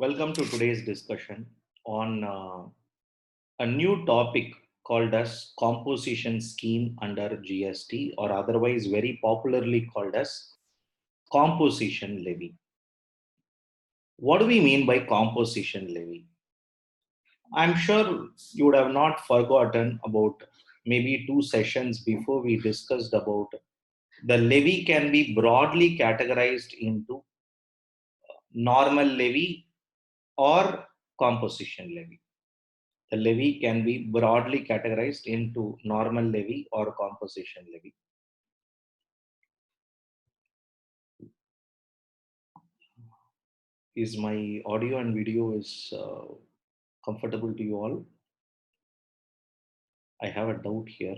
Welcome to today's discussion on a new topic called as composition scheme under GST, or otherwise very popularly called as composition levy. What do we mean by composition levy? I'm sure you would have not forgotten about maybe two sessions before we discussed about the levy can be broadly categorized into normal levy or composition levy. The levy can be broadly categorized into normal levy or composition levy. Is my audio and video is comfortable to you all? I have a doubt here.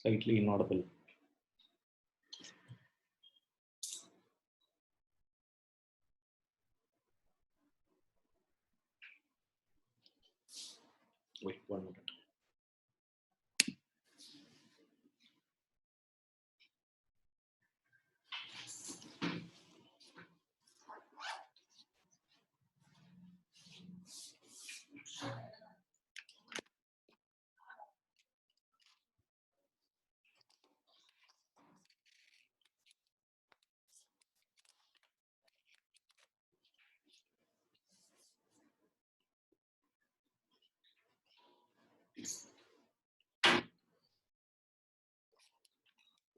Slightly inaudible. Wait 1 minute.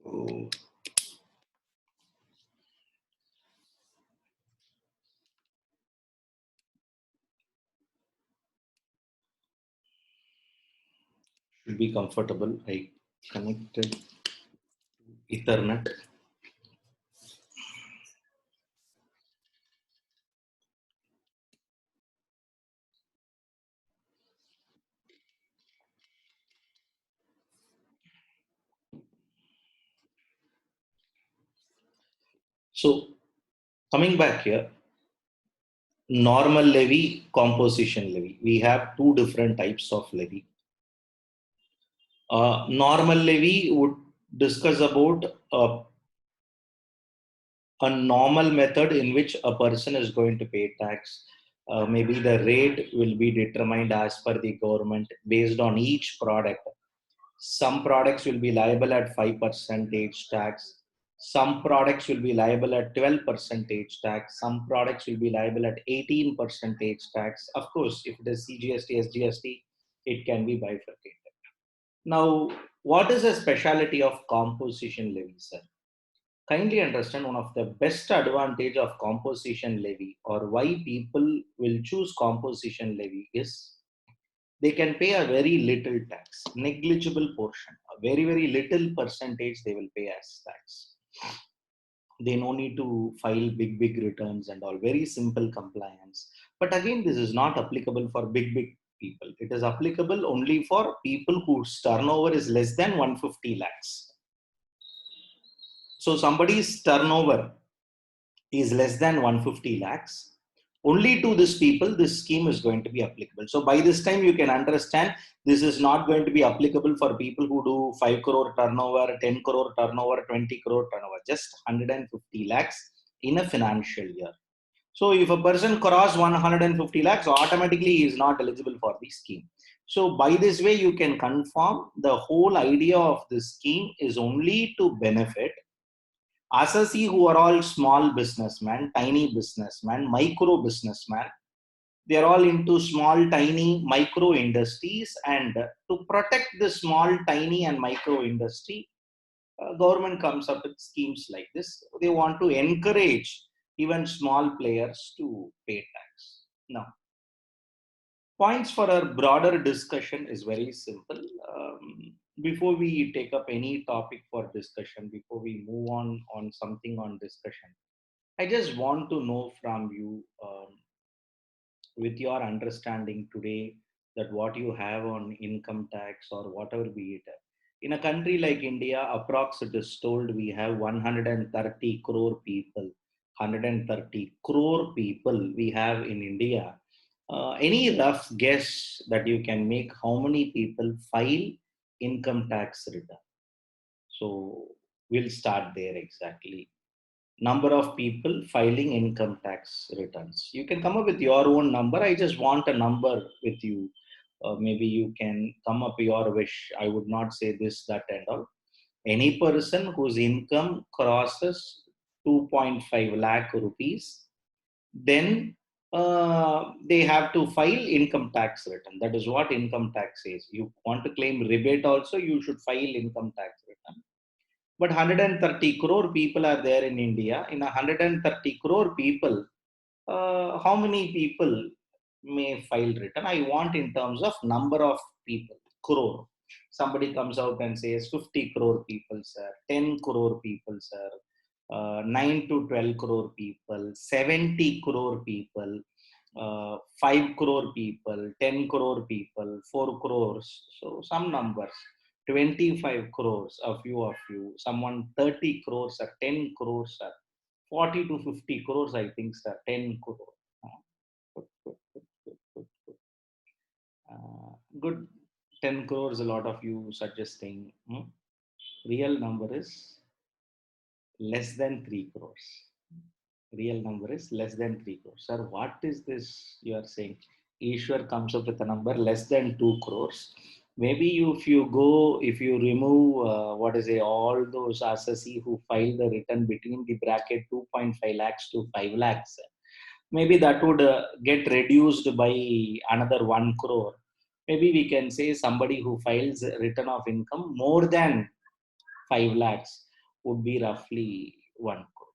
Oh, should be comfortable. I connected Ethernet. So coming back here, normal levy, composition levy. We have two different types of levy. Normal levy would discuss about a normal method in which a person is going to pay tax. Maybe the rate will be determined as per the government based on each product. Some products will be liable at 5% tax. Some products will be liable at 12% tax. Some products will be liable at 18% tax. Of course, if it is CGST, SGST, it can be bifurcated. Now, what is the speciality of composition levy, sir? Kindly understand one of the best advantage of composition levy, or why people will choose composition levy, is they can pay a very little tax, negligible portion, a very little percentage they will pay as tax. They no need to file big returns and all, very simple compliance. But again, this is not applicable for big people. It is applicable only for people whose turnover is less than 150 lakhs. So somebody's turnover is less than 150 lakhs, only to this people this scheme is going to be applicable. So by this time you can understand this is not going to be applicable for people who do 5 crore turnover, 10 crore turnover, 20 crore turnover, just 150 lakhs in a financial year. So if a person cross 150 lakhs, automatically he is not eligible for the scheme. So by this way, you can confirm the whole idea of this scheme is only to benefit Asasi, who are all small businessmen, tiny businessmen, micro businessmen. They are all into small, tiny, micro industries, and to protect the small, tiny, and micro industry, government comes up with schemes like this. They want to encourage even small players to pay tax. Now, points for our broader discussion is very simple. Before we take up any topic for discussion, before we move on something on discussion, I just want to know from you, with your understanding today, that what you have on income tax or whatever be it. In a country like India, approx it is told we have 130 crore people. 130 crore people we have in India. Any rough guess that you can make how many people file income tax return? So we'll start there exactly. Number of people filing income tax returns. You can come up with your own number. I just want a number with you. Maybe you can come up your wish. I would not say this, that, and all. Any person whose income crosses 2.5 lakh rupees, then they have to file income tax return. That is what income tax is. You want to claim rebate also, you should file income tax return. But 130 crore people are there in India. In 130 crore people, how many people may file return? I want in terms of number of people, crore. Somebody comes out and says 50 crore people, sir, 10 crore people, sir, 9 to 12 crore people, 70 crore people, 5 crore people, 10 crore people, 4 crores. So some numbers. 25 crores, a few of you, someone 30 crores or 10 crores or 40 to 50 crores, I think, sir, 10 crore. Good, good, good, good, good, good. Good, 10 crores, a lot of you suggesting. Real number is less than 3 crores. Real number is less than 3 crores. Sir, what is this you are saying? Ishwar comes up with a number less than 2 crores. Maybe if you remove, what is it, all those assessee who file the return between the bracket 2.5 lakhs to 5 lakhs, maybe that would get reduced by another 1 crore. Maybe we can say somebody who files return of income more than 5 lakhs would be roughly 1 crore.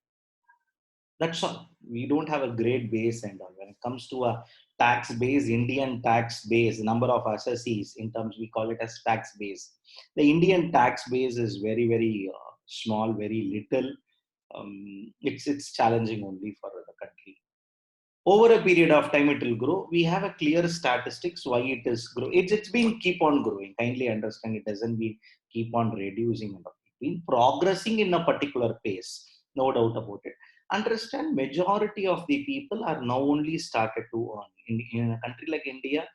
That's all. We don't have a great base and all. When it comes to a tax base, Indian tax base, number of assessees, in terms we call it as tax base. The Indian tax base is very, very small, very little. It's challenging only for the country. Over a period of time, it will grow. We have a clear statistics why it is grow. It's been keep on growing. Kindly understand, it doesn't be keep on reducing. It's been progressing in a particular pace, no doubt about it. Understand, majority of the people are now only started to earn in a country like India.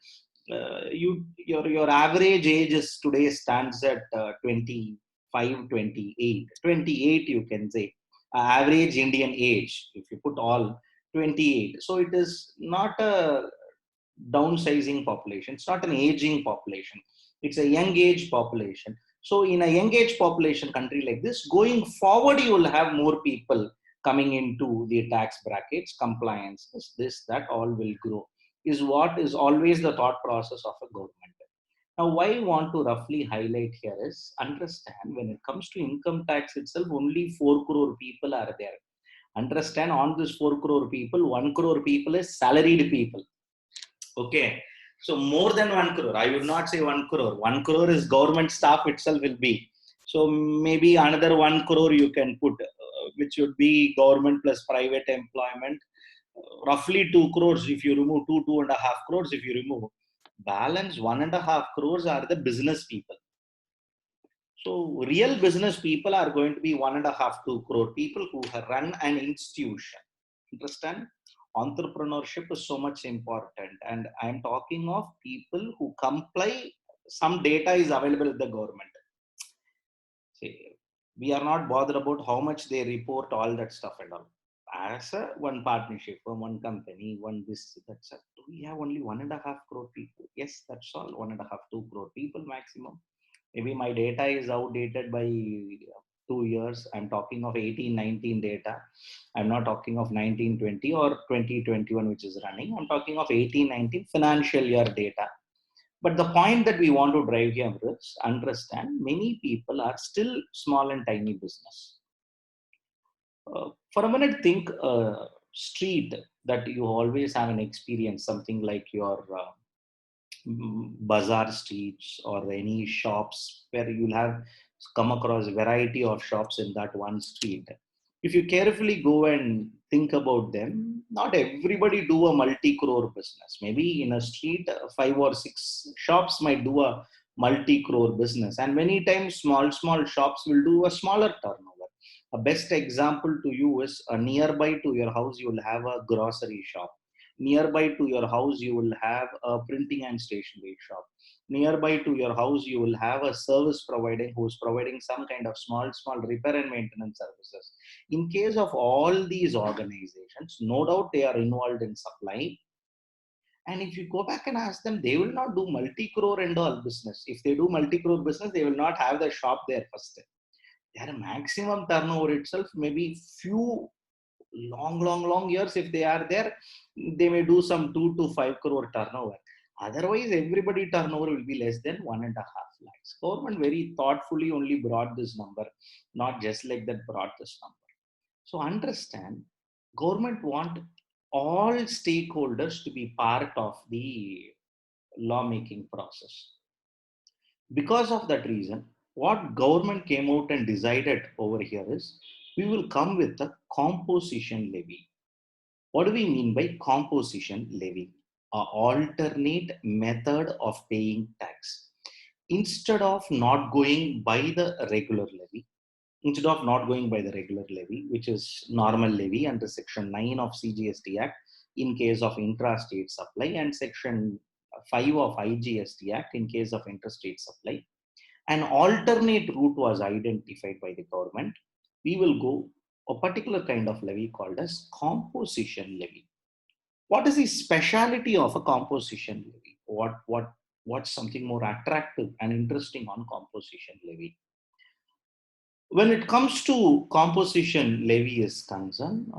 Your average age is today stands at 25, 28, 28, you can say. Average Indian age, if you put all, 28. So it is not a downsizing population. It's not an aging population. It's a young age population. So in a young age population country like this, going forward, you will have more people coming into the tax brackets, compliance, this, that, all will grow, is what is always the thought process of a government. Now, why I want to roughly highlight here is understand, when it comes to income tax itself, only 4 crore people are there. Understand, on this 4 crore people, 1 crore people is salaried people. Okay. So more than 1 crore, I would not say 1 crore. 1 crore is government staff itself will be. So maybe another 1 crore you can put, which would be government plus private employment. Roughly 2 crores if you remove 2.5 crores if you remove. Balance 1.5 crores are the business people. So real business people are going to be 1.5 to 2 crore people who run an institution. Understand? Entrepreneurship is so much important, and I am talking of people who comply. Some data is available with the government. See, we are not bothered about how much they report, all that stuff and all. As a one partnership, one company, one this, that's it. We have only 1.5 crore people. Yes, that's all. 1.5, 2 crore people maximum. Maybe my data is outdated by 2 years. I'm talking of 18-19 data. I'm not talking of 1920 or 2021, which is running. I'm talking of 18-19 financial year data. But the point that we want to drive here is understand, many people are still small and tiny business. For a minute, think street that you always have an experience, something like your bazaar streets or any shops where you'll have come across a variety of shops in that one street. If you carefully go and think about them, not everybody do a multi-crore business. Maybe in a street, 5 or 6 shops might do a multi-crore business, and many times small shops will do a smaller turnover. A best example to you is nearby to your house, you will have a grocery shop. Nearby to your house, you will have a printing and stationery shop. Nearby to your house, you will have a service providing who's providing some kind of small repair and maintenance services. In case of all these organizations, no doubt they are involved in supply. And if you go back and ask them, they will not do multi-crore and all business. If they do multi-crore business, they will not have the shop there first. Their maximum turnover itself, maybe few long years, if they are there, they may do some 2 to 5 crore turnover. Otherwise, everybody turnover will be less than 1.5 lakhs. Government very thoughtfully only brought this number, not just like that brought this number. So understand, government want all stakeholders to be part of the lawmaking process. Because of that reason, what government came out and decided over here is we will come with a composition levy. What do we mean by composition levy? An alternate method of paying tax. Instead of not going by the regular levy, which is normal levy under Section 9 of CGST Act in case of intra-state supply, and Section 5 of IGST Act in case of interstate supply, an alternate route was identified by the government. We will go a particular kind of levy called as composition levy. What is the speciality of a composition levy? What's something more attractive and interesting on composition levy? When it comes to composition levy is concerned,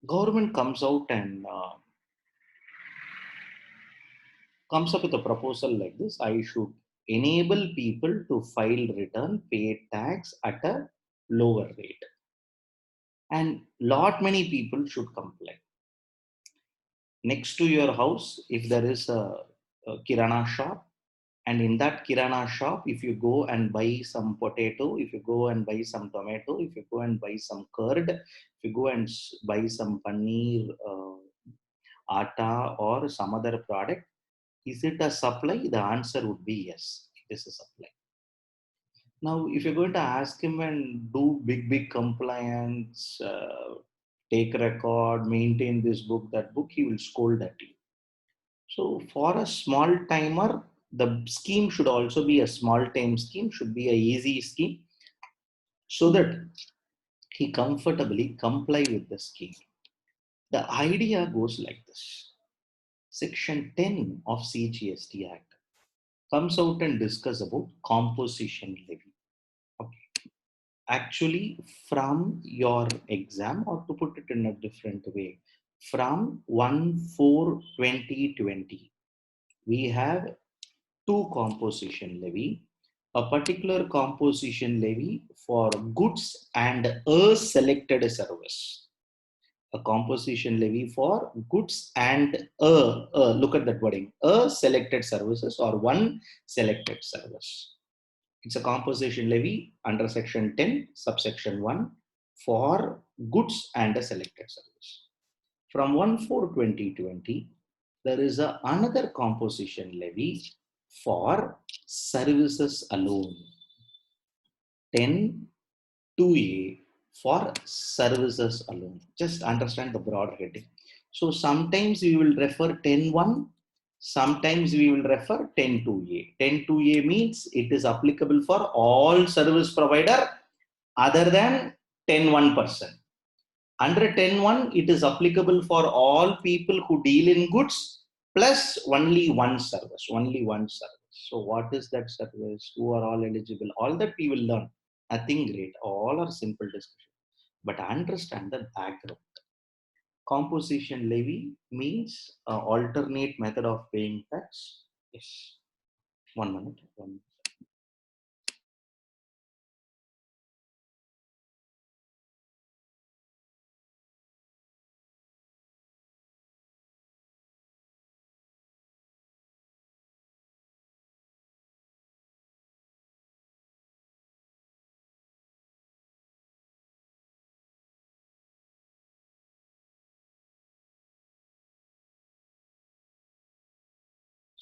government comes out and comes up with a proposal like this: I should enable people to file return, pay tax at a lower rate, and lot many people should comply. Next to your house, if there is a kirana shop, and in that kirana shop, if you go and buy some potato, if you go and buy some tomato, if you go and buy some curd, if you go and buy some paneer, atta, or some other product, is it a supply? The answer would be yes, it is a supply. Now, if you're going to ask him and do big compliance, take record, maintain this book, that book, he will scold at you. So for a small timer, the scheme should also be a small time scheme, should be a easy scheme, so that he comfortably comply with the scheme. The idea goes like this. Section 10 of CGST Act comes out and discuss about composition levy. Okay. Actually, from your exam, or to put it in a different way, from 1/4/2020, we have two composition levy, a particular composition levy for goods and a selected service. A composition levy for goods and look at that wording, a selected services or one selected service. It's a composition levy under section 10, subsection 1 for goods and a selected service. From 1/4/2020, there is another composition levy for services alone. 10(2)(a) for services alone. Just understand the broad heading. So sometimes we will refer 10(1), sometimes we will refer 10(2)(a). 10(2)(a) means it is applicable for all service provider other than 10(1%). Under 10(1), it is applicable for all people who deal in goods plus only one service, So what is that service? Who are all eligible? All that we will learn. Nothing great. All are simple discussion. But understand the background. Composition levy means alternate method of paying tax. Yes. 1 minute. 1 minute.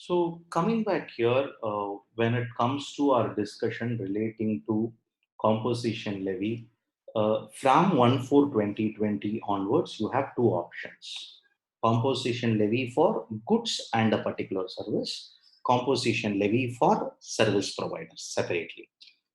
So coming back here, when it comes to our discussion relating to composition levy, From 1/4/2020 onwards, you have two options: composition levy for goods and a particular service, composition levy for service providers separately.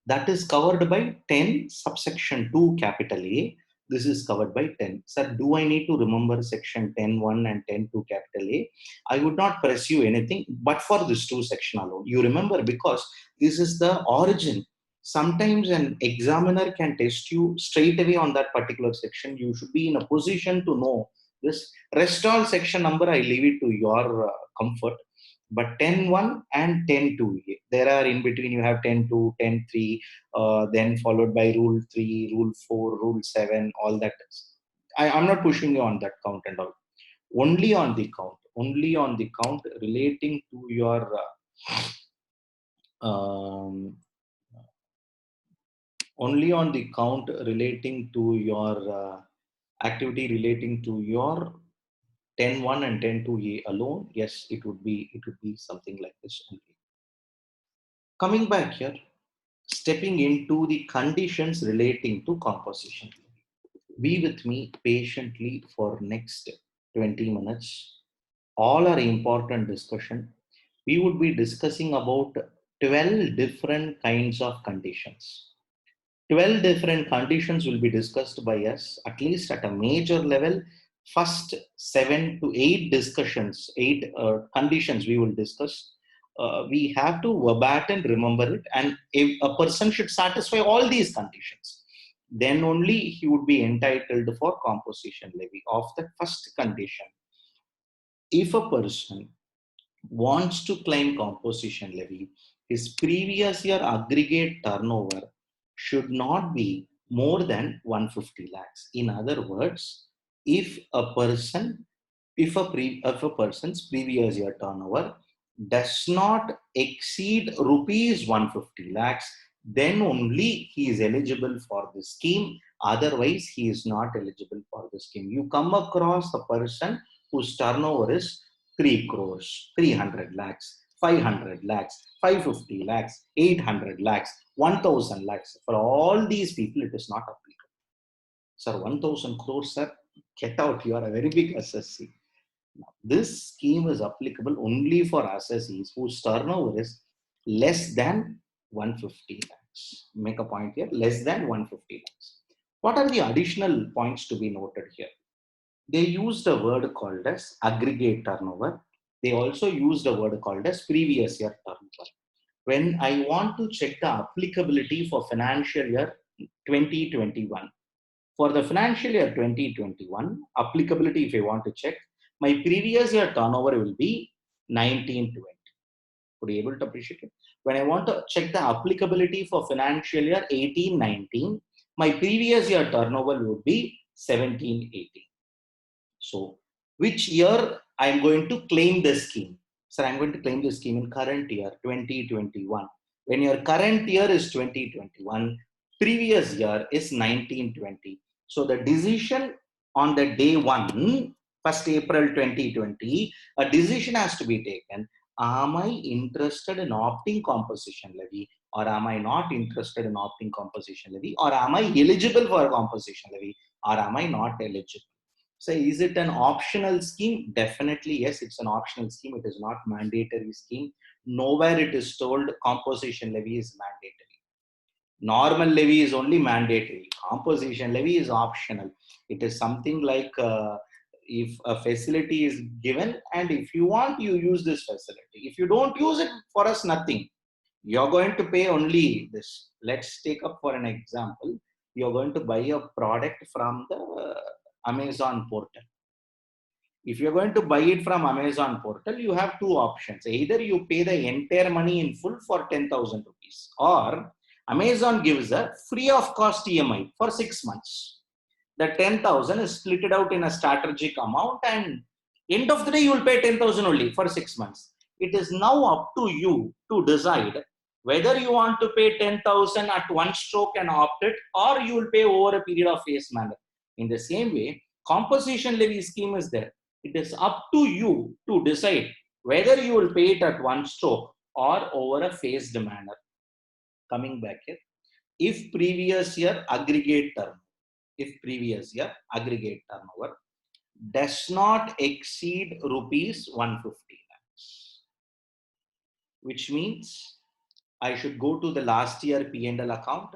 That is covered by 10 subsection 2 capital A. This is covered by 10. Sir, do I need to remember section 10(1) and 10(2) capital A? I would not press you anything, but for this two section alone. You remember, because this is the origin. Sometimes an examiner can test you straight away on that particular section. You should be in a position to know this. Rest all section number, I leave it to your comfort. But 10(1) and 10(2), there are in between, you have 10(2), 10(3), then followed by rule 3, rule 4, rule 7, all that. I'm not pushing you on that count and all. Only on the count relating to your only on the count relating to your activity relating to your 10(1) and 10(2) alone. Yes, it would be something like this only. Coming back here, stepping into the conditions relating to composition. Be with me patiently for next 20 minutes. All are important discussion. We would be discussing about 12 different kinds of conditions. 12 different conditions will be discussed by us, at least at a major level. First 7 to 8 discussions, 8 conditions we will discuss. We have to verbatim remember it, and if a person should satisfy all these conditions, then only he would be entitled for composition levy of the first condition. If a person wants to claim composition levy, his previous year aggregate turnover should not be more than 150 lakhs. In other words, if a person's previous year turnover does not exceed rupees 150 lakhs, then only he is eligible for the scheme. Otherwise, he is not eligible for the scheme. You come across a person whose turnover is 3 crores, 300 lakhs, 500 lakhs, 550 lakhs, 800 lakhs, 1000 lakhs. For all these people, it is not applicable. Sir, 1000 crores, sir, get out. You are a very big SSC. Now, this scheme is applicable only for SSCs whose turnover is less than 150 lakhs. Make a point here, less than 150 lakhs. What are the additional points to be noted here? They used a word called as aggregate turnover. They also used a word called as previous year turnover. When I want to check the applicability for financial year 2021, for the financial year 2021, applicability, if I want to check, my previous year turnover will be 1920. Would you be able to appreciate it? When I want to check the applicability for financial year 1819, my previous year turnover would be 1780. So, which year I am going to claim the scheme? Sir, I am going to claim the scheme in current year 2021. When your current year is 2021, previous year is 1920. So the decision on the day 1st April 2020, a decision has to be taken. Am I interested in opting composition levy, or am I not interested in opting composition levy, or am I eligible for composition levy, or am I not eligible? So is it an optional scheme? Definitely yes, it's an optional scheme. It is not mandatory scheme. Nowhere it is told composition levy is mandatory. Normal levy is only mandatory. Composition levy is optional. It is something like if a facility is given, and if you want, you use this facility. If you don't use it, for us nothing. You're going to pay only this. Let's take up for an example. You're going to buy a product from the Amazon portal. If you're going to buy it from Amazon portal, you have two options. Either you pay the entire money in full for 10,000 rupees, or Amazon gives a free of cost EMI for 6 months. The 10,000 is split out in a strategic amount, and end of the day, you will pay 10,000 only for 6 months. It is now up to you to decide whether you want to pay 10,000 at one stroke and opt it, or you will pay over a period of phased manner. In the same way, composition levy scheme is there. It is up to you to decide whether you will pay it at one stroke or over a phased manner. Coming back here, if previous year aggregate term, if previous year aggregate turnover does not exceed rupees 150 lakhs, which means I should go to the last year P&L account.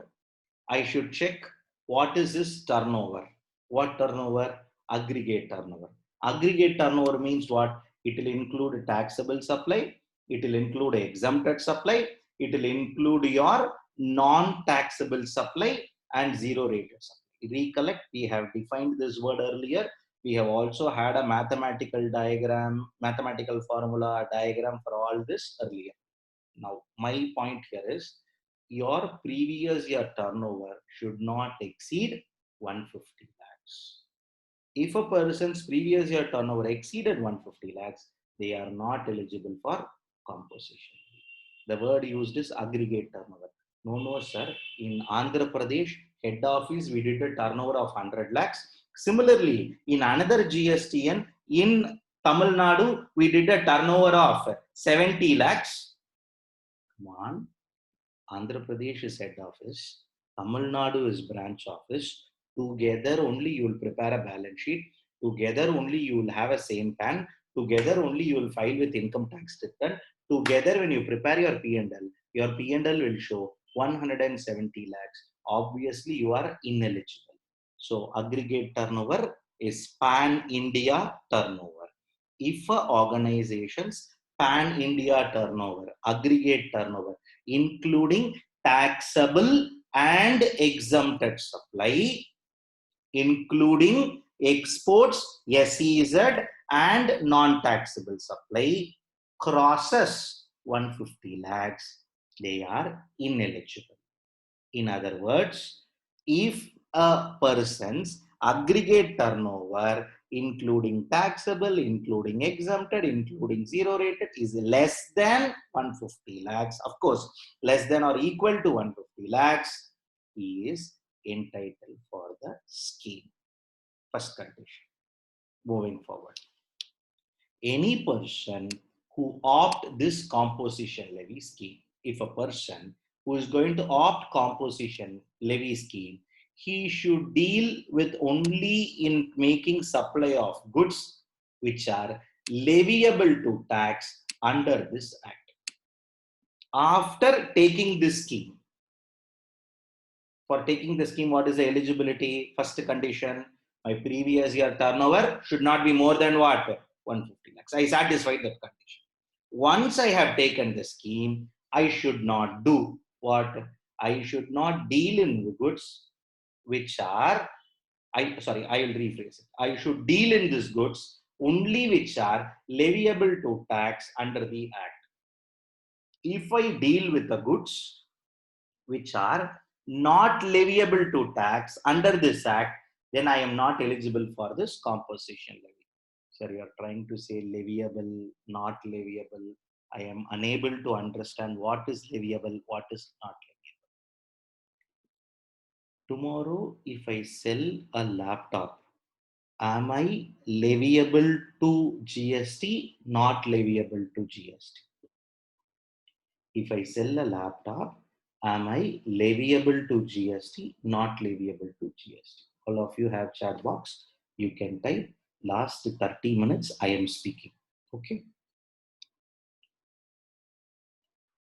I should check what is this turnover. What turnover? Aggregate turnover. Aggregate turnover means what? It will include taxable supply. It will include exempted supply. It will include your non-taxable supply and zero rated supply. Recollect, we have defined this word earlier. We have also had a mathematical diagram, mathematical formula diagram for all this earlier. Now, my point here is your previous year turnover should not exceed 150 lakhs. If a person's previous year turnover exceeded 150 lakhs, they are not eligible for composition. The word used is aggregate turnover. No, sir. In Andhra Pradesh, head office, we did a turnover of 100 lakhs. Similarly, in another GSTN, in Tamil Nadu, we did a turnover of 70 lakhs. Come on. Andhra Pradesh is head office, Tamil Nadu is branch office. Together only you will prepare a balance sheet. Together only you will have a same PAN. Together only you will file with income tax return. Together when you prepare your P&L will show 170 lakhs. Obviously you are ineligible. So aggregate turnover is Pan India turnover. If a organization's Pan India turnover, aggregate turnover, including taxable and exempted supply, including exports, SEZ, and non-taxable supply, crosses 150 lakhs, they are ineligible. In other words, if a person's aggregate turnover, including taxable, including exempted, including zero rated, is less than 150 lakhs, of course, less than or equal to 150 lakhs, he is entitled for the scheme. First condition. Moving forward. Any person who opt this composition levy scheme, if a person who is going to opt composition levy scheme, he should deal with only in making supply of goods which are leviable to tax under this act. After taking this scheme, for taking the scheme, what is the eligibility? First condition, my previous year turnover should not be more than what? 150 lakhs. I satisfied that condition. Once I have taken the scheme, I should not do what? I should not deal in goods which are, I will rephrase it. I should deal in these goods only which are leviable to tax under the act. If I deal with the goods which are not leviable to tax under this act, then I am not eligible for this composition levy. Sir, you are trying to say leviable, not leviable. I am unable to understand what is leviable, what is not leviable. Tomorrow, if I sell a laptop, am I leviable to GST, not leviable to GST? If I sell a laptop, am I leviable to GST, not leviable to GST? All of you have chat box. You can type. Last 30 minutes, I am speaking. Okay.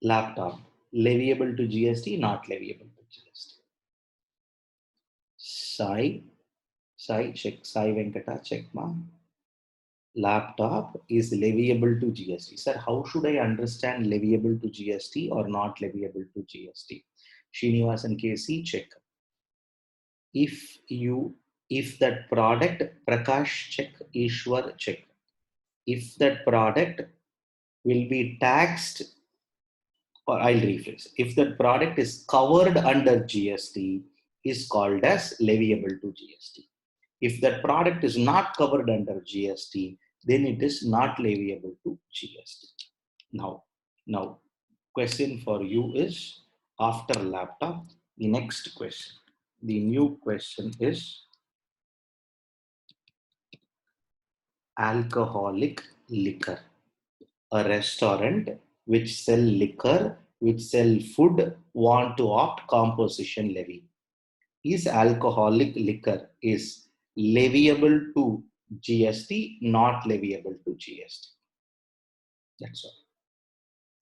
Laptop, leviable to GST, not leviable to GST. Sai, check. Sai Venkata, check ma. Laptop is leviable to GST. Sir, how should I understand leviable to GST or not leviable to GST? Srinivasan KC, check. If that product, Prakash, check. Ishwar, check. If that product will be taxed, or I'll rephrase, if that product is covered under GST, is called as leviable to GST. If that product is not covered under GST, then it is not leviable to GST. Now, question for you is, after laptop, the next question. The new question is alcoholic liquor. A restaurant which sell liquor, which sell food, want to opt composition levy. is alcoholic liquor is leviable to GST, not leviable to GST. That's all.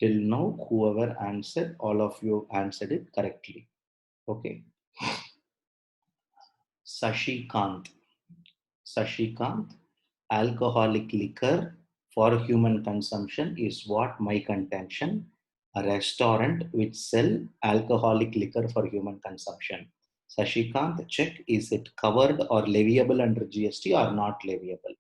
Till now, whoever answered, all of you answered it correctly. Okay. Sashikant. Sashikant, alcoholic liquor for human consumption is what my contention. A restaurant which sell alcoholic liquor for human consumption. Sashikant, check, is it covered or leviable under GST or not leviable?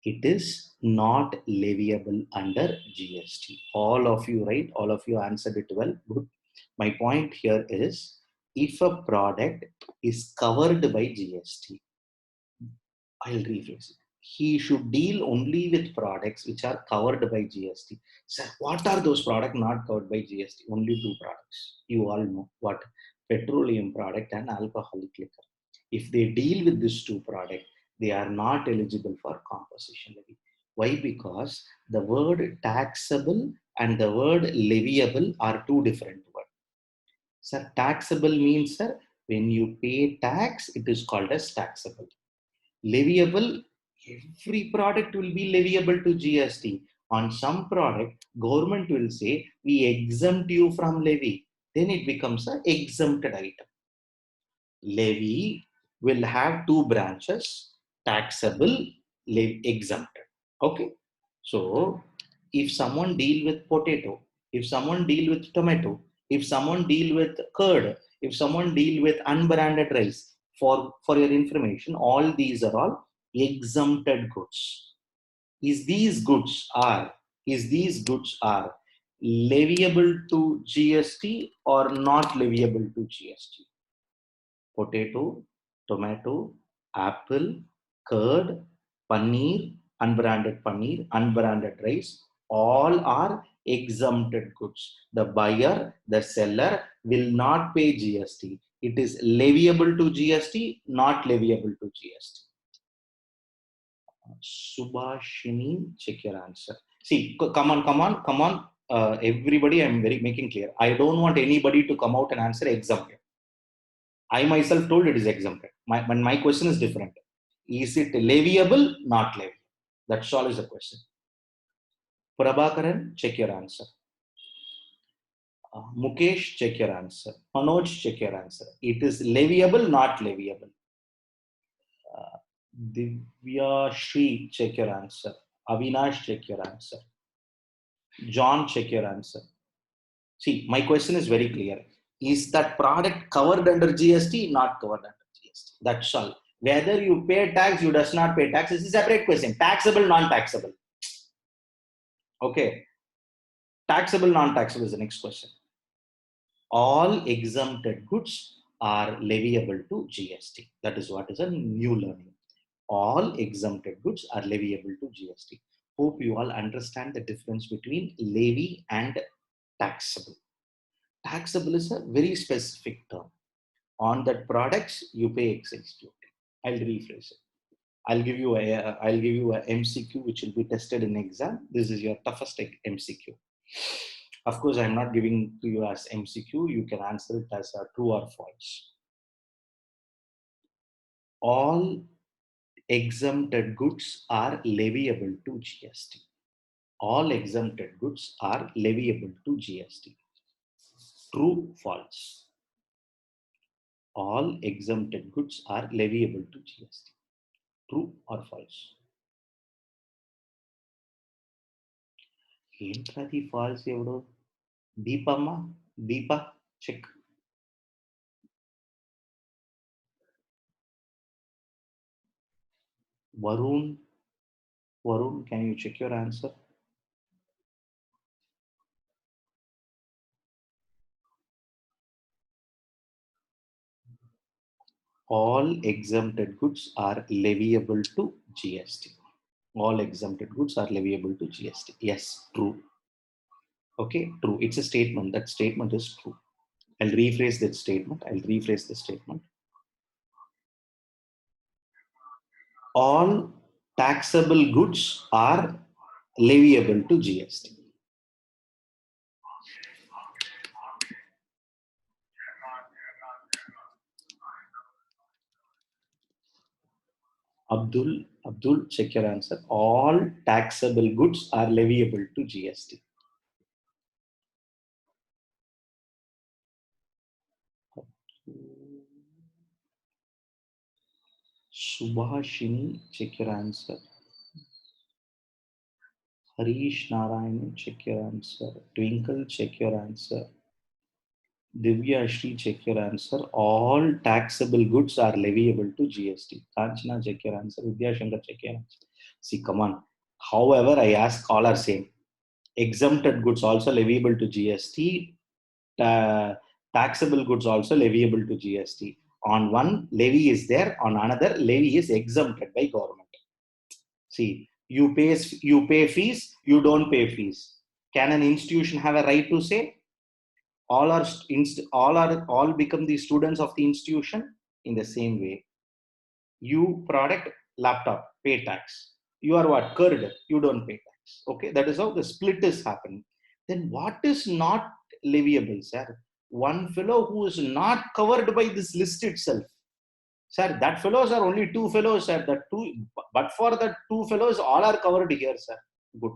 It is not leviable under GST. All of you, right? All of you answered it well. Good. My point here is, if a product is covered by GST, I'll rephrase it. He should deal only with products which are covered by GST. Sir, what are those products not covered by GST? Only two products. You all know what? Petroleum product and alcoholic liquor. If they deal with these two products, they are not eligible for composition levy. Why? Because the word taxable and the word leviable are two different words. Sir, taxable means, sir, when you pay tax, it is called as taxable. Leviable, every product will be leviable to GST. On some product, government will say, we exempt you from levy. Then it becomes an exempted item. Levy will have two branches, taxable, exempted. Okay. So if someone deal with potato, if someone deal with tomato, if someone deal with curd, if someone deal with unbranded rice, for your information, all these are all exempted goods. Is these goods are leviable to GST or not leviable to GST? Potato, tomato, apple, curd, paneer, unbranded rice, all are exempted goods. The buyer, the seller will not pay GST. It is leviable to GST, not leviable to GST. Subhashini, check your answer. See, come on. Everybody, I'm very making clear. I don't want anybody to come out and answer exempted. I myself told it is exempted. My question is different. Is it leviable? Not leviable. That's all is the question. Prabhakaran, check your answer. Mukesh, check your answer. Manoj, check your answer. It is leviable, not leviable. Divya Shri, check your answer. Avinash, check your answer. John, check your answer. See, my question is very clear. Is that product covered under GST? Not covered under GST. That's all. Whether you pay tax, you does not pay tax is a separate question. Taxable, non-taxable. Okay. Taxable, non-taxable is the next question. All exempted goods are leviable to GST. That is what is a new learning. All exempted goods are leviable to GST. Hope you all understand the difference between levy and taxable. Taxable is a very specific term. On that products, you pay excise duty. I'll rephrase it. I'll give you a MCQ which will be tested in exam. This is your toughest MCQ. Of course, I'm not giving to you as MCQ. You can answer it as a true or false. All exempted goods are leviable to GST. All exempted goods are leviable to GST. True, false. All exempted goods are leviable to GST. True or false? ఏంట్రది false ఎవడు Deepamma Deepa check Varun, can you check your answer? All exempted goods are leviable to GST. All exempted goods are leviable to GST. Yes, true. Okay, true. It's a statement. That statement is true. I'll rephrase that statement. All taxable goods are leviable to GST. Abdul, check your answer. All taxable goods are leviable to GST. Subhashini, check your answer. Harish Narayan, check your answer. Twinkle, check your answer. Divya Shri, check your answer. All taxable goods are leviable to GST. Kanchana, check your answer. Vidya Shankar, check your answer. See, come on. However, I ask, all are same. Exempted goods also leviable to GST. Taxable goods also leviable to GST. On one, levy is there. On another, levy is exempted by government. See, you pay fees, you don't pay fees. Can an institution have a right to say? All become the students of the institution? In the same way, you product laptop, pay tax. You are what? Kurd, you don't pay tax. Okay, that is how the split is happening. Then what is not leviable, sir? One fellow who is not covered by this list itself. Sir, that fellows are only two fellows, sir. But for the two fellows, all are covered here, sir. Good.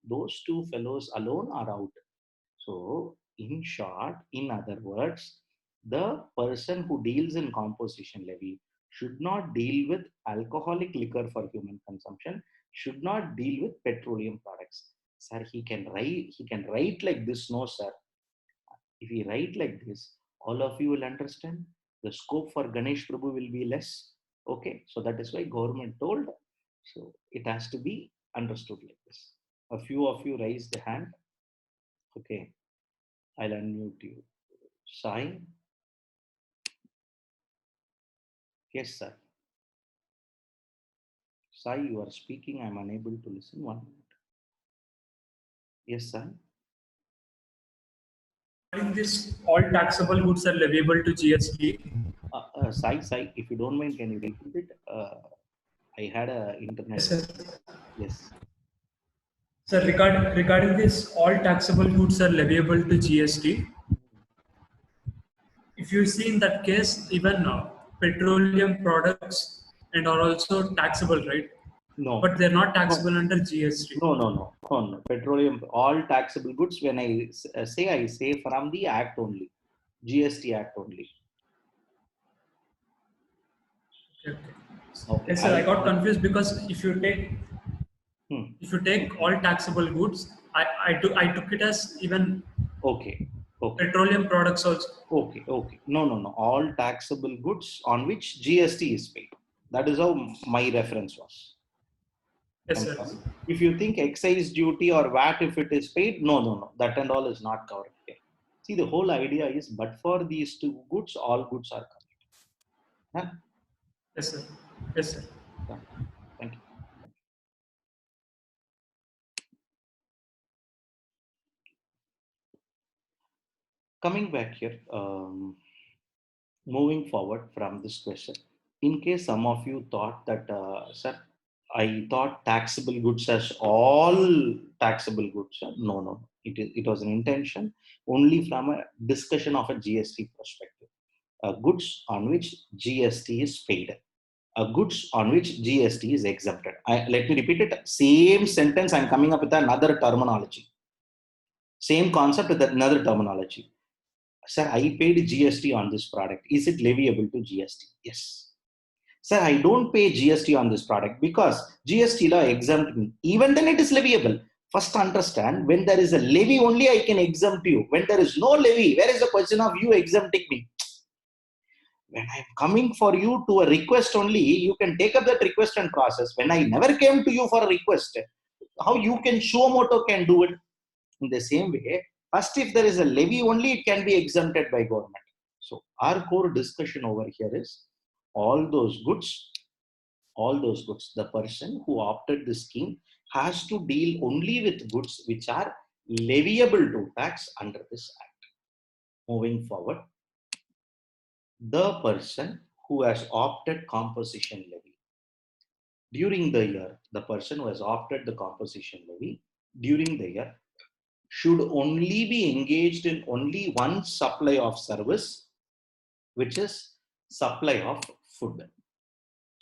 Those two fellows alone are out. So, in short, in other words, the person who deals in composition levy should not deal with alcoholic liquor for human consumption, should not deal with petroleum products. Sir, he can write like this, no, sir. If he write like this, all of you will understand. The scope for Ganesh Prabhu will be less. Okay, so that is why government told. So it has to be understood like this. A few of you raised the hand. Okay, I'll unmute you. Sai? Yes, sir. Sai, you are speaking. I'm unable to listen. 1 minute. Yes, sir. Regarding this, all taxable goods are leviable to GST. Sai, if you don't mind, can you repeat it? I had a internet. Yes, sir. Yes. Sir, regarding this, all taxable goods are leviable to GST. If you see in that case, even petroleum products and are also taxable, right? No. But they're not taxable No. under GST. No. Petroleum, all taxable goods. When I say from the Act only, GST Act only. Okay. Okay. Yes, sir. I got confused because if you take all taxable goods, I took it as even Okay. petroleum products also. Okay. No. All taxable goods on which GST is paid. That is how my reference was. Yes, sir. If you think excise duty or VAT, if it is paid, no. That and all is not covered here. See, the whole idea is, but for these two goods, all goods are covered. Huh? Yes, sir. Yes, sir. Yeah. Thank you. Coming back here, moving forward from this question, in case some of you thought that, sir, I thought taxable goods as all taxable goods. No. It was an intention only from a discussion of a GST perspective. Goods on which GST is paid. Goods on which GST is exempted. Let me repeat it. Same sentence, I'm coming up with another terminology. Same concept with another terminology. Sir, I paid GST on this product. Is it leviable to GST? Yes. Sir, I don't pay GST on this product because GST law exempt me. Even then it is leviable. First understand, when there is a levy only I can exempt you. When there is no levy, where is the question of you exempting me? When I'm coming for you to a request only, you can take up that request and process. When I never came to you for a request, how you can Shumoto can do it? In the same way, first if there is a levy only, it can be exempted by government. So our core discussion over here is all those goods, the person who opted this scheme has to deal only with goods which are leviable to tax under this act. Moving forward, the person who has opted composition levy. During the year, the person who has opted the composition levy during the year should only be engaged in only one supply of service, which is supply of food.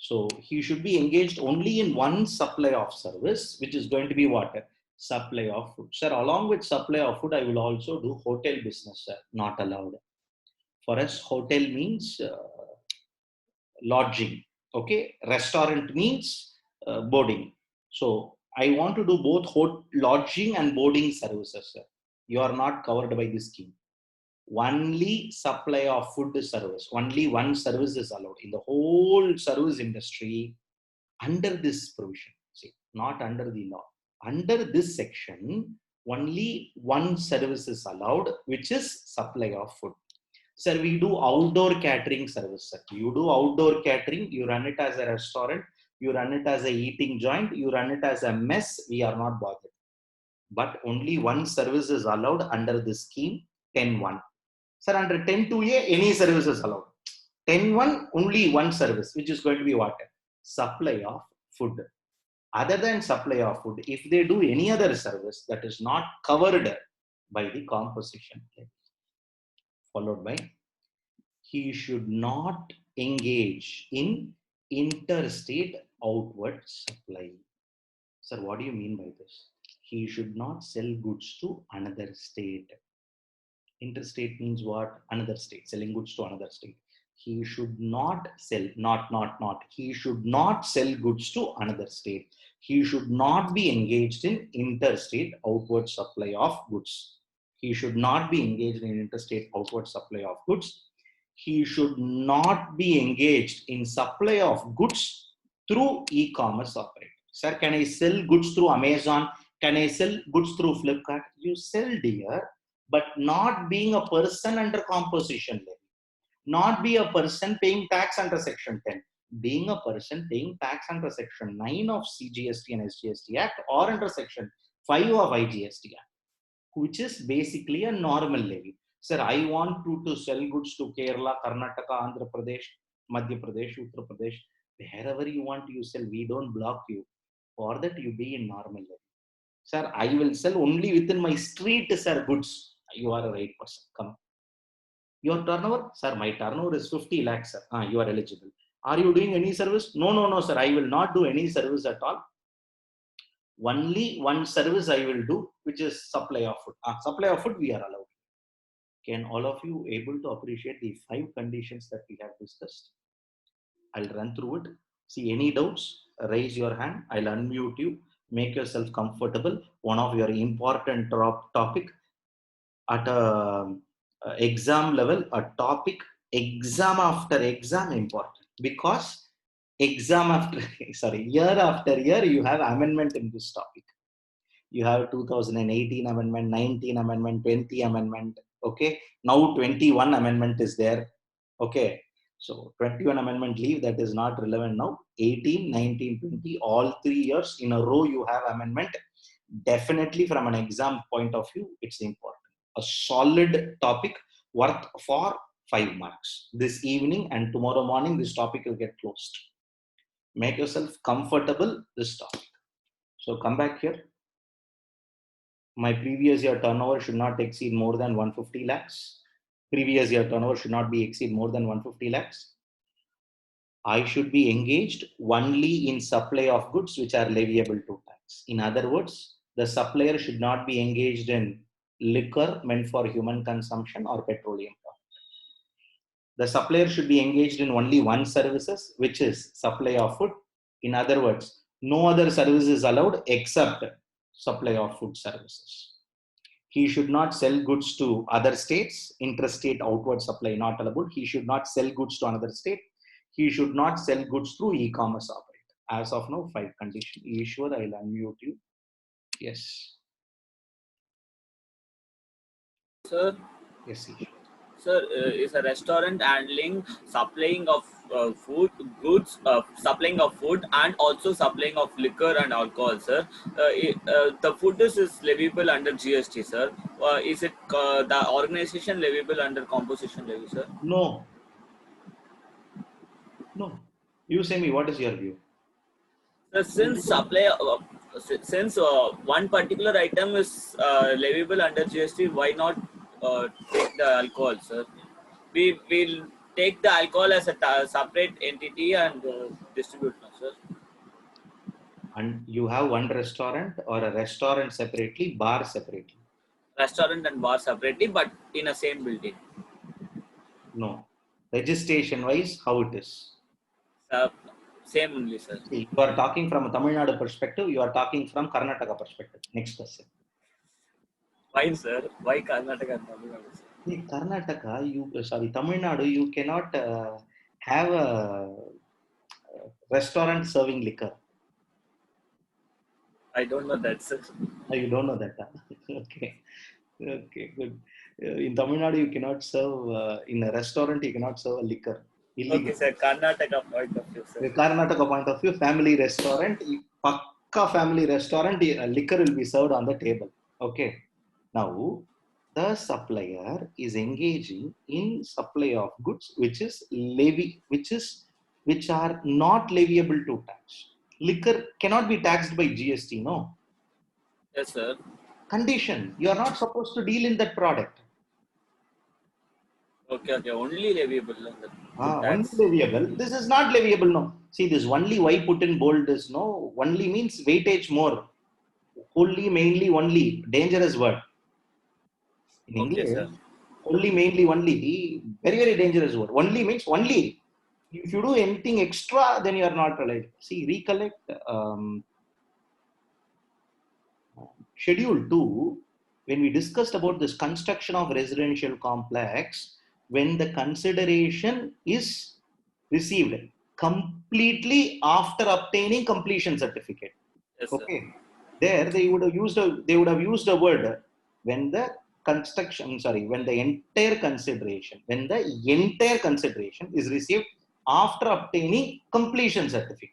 So he should be engaged only in one supply of service, which is going to be what? Supply of food. Sir, along with supply of food, I will also do hotel business, sir. Not allowed. For us, hotel means lodging. Okay. Restaurant means boarding. So I want to do both lodging and boarding services, sir. You are not covered by this scheme. Only supply of food service, only one service is allowed in the whole service industry under this provision. See, not under the law. Under this section, only one service is allowed, which is supply of food. Sir, we do outdoor catering service. Sir. You do outdoor catering, you run it as a restaurant, you run it as a eating joint, you run it as a mess, we are not bothered. But only one service is allowed under this scheme, 10.1. Sir, under 10.2a, any service is allowed. 10.1, only one service, which is going to be what? Supply of food. Other than supply of food, if they do any other service that is not covered by the composition, followed by, he should not engage in interstate outward supply. Sir, what do you mean by this? He should not sell goods to another state. Interstate means what? Another state, selling goods to another state. He should not sell, he should not sell goods to another state. He should not be engaged in interstate outward supply of goods. He should not be engaged in interstate outward supply of goods. He should not be engaged in supply of goods through e-commerce operator. Sir, can I sell goods through Amazon? Can I sell goods through Flipkart? You sell, dear, but not being a person under composition levy. Not be a person paying tax under section 10. Being a person paying tax under section 9 of CGST and SGST Act or under section 5 of IGST Act, which is basically a normal levy. Sir, I want to sell goods to Kerala, Karnataka, Andhra Pradesh, Madhya Pradesh, Uttar Pradesh. Wherever you want you sell, we don't block you. For that, you be in normal levy. Sir, I will sell only within my street, sir, goods. You are a right person. Come. Your turnover? Sir, my turnover is 50 lakhs, sir. You are eligible. Are you doing any service? No, sir. I will not do any service at all. Only one service I will do, which is supply of food. Supply of food, we are allowed. Can all of you able to appreciate the 5 conditions that we have discussed? I'll run through it. See, any doubts, raise your hand. I'll unmute you. Make yourself comfortable. One of your important topic at a exam level, a topic exam after exam important, because exam after year after year you have amendment in this topic. You have 2018 amendment, 19 amendment, 20 amendment. Okay, now 21 amendment is there. Okay, so 21 amendment leave, that is not relevant now. 18, 19, 20, all 3 years in a row you have amendment. Definitely from an exam point of view, it's important. A solid topic worth for 5 marks. This evening and tomorrow morning, this topic will get closed. Make yourself comfortable this topic. So come back here. My previous year turnover should not exceed more than 150 lakhs. Previous year turnover should not be exceed more than 150 lakhs. I should be engaged only in supply of goods which are leviable to tax. In other words, the supplier should not be engaged in liquor meant for human consumption or petroleum product. The supplier should be engaged in only one services, which is supply of food. In other words, no other service is allowed except supply of food services. He should not sell goods to other states. Interstate outward supply not allowed. He should not sell goods to another state. He should not sell goods through e-commerce operator. As of now, 5 conditions. Ishwar, I'll unmute you. Yes. Sir. Yes, Ishwar. Sir, is a restaurant handling supplying of food goods, supplying of food and also supplying of liquor and alcohol, sir. The food is leviable under GST, sir. Is it the organization leviable under composition levy, sir? No. No. You say me, what is your view? Since one particular item is leviable under GST, why not take the alcohol, sir? We will take the alcohol as a separate entity and distribute, no, sir. And you have one restaurant or a restaurant separately, bar separately. Restaurant and bar separately, but in a same building. No. Registration wise, how it is? Uh, Same only, sir. See, you are talking from a Tamil Nadu perspective, you are talking from Karnataka perspective. Next question. Why, sir? Why Karnataka and Tamil Nadu, sir? See, Karnataka, Tamil Nadu, you cannot have a restaurant serving liquor. I don't know that, sir. Oh, you don't know that. Huh? Okay. Okay, good. In Tamil Nadu, you cannot serve, in a restaurant, you cannot serve a liquor. Illegal. Okay, sir. Karnataka point of view, sir. The Karnataka point of view, family restaurant, pakka family restaurant, liquor will be served on the table. Okay. Now, the supplier is engaging in supply of goods which are not leviable to tax. Liquor cannot be taxed by GST, no. Yes, sir. Condition, you are not supposed to deal in that product. Okay. Only leviable on the Only tax. leviable. This is not leviable, no. See, this only, why put in bold is no. Only means weightage more. Only, mainly, only. Dangerous word. In Okay, English, sir. only, mainly, only. Very, very dangerous word. Only means only. If you do anything extra, then you are not allowed. See, recollect Schedule 2, when we discussed about this construction of residential complex, when the consideration is received completely after obtaining completion certificate. Yes, sir. Okay. There they would have used a word when the when the entire consideration is received after obtaining completion certificate.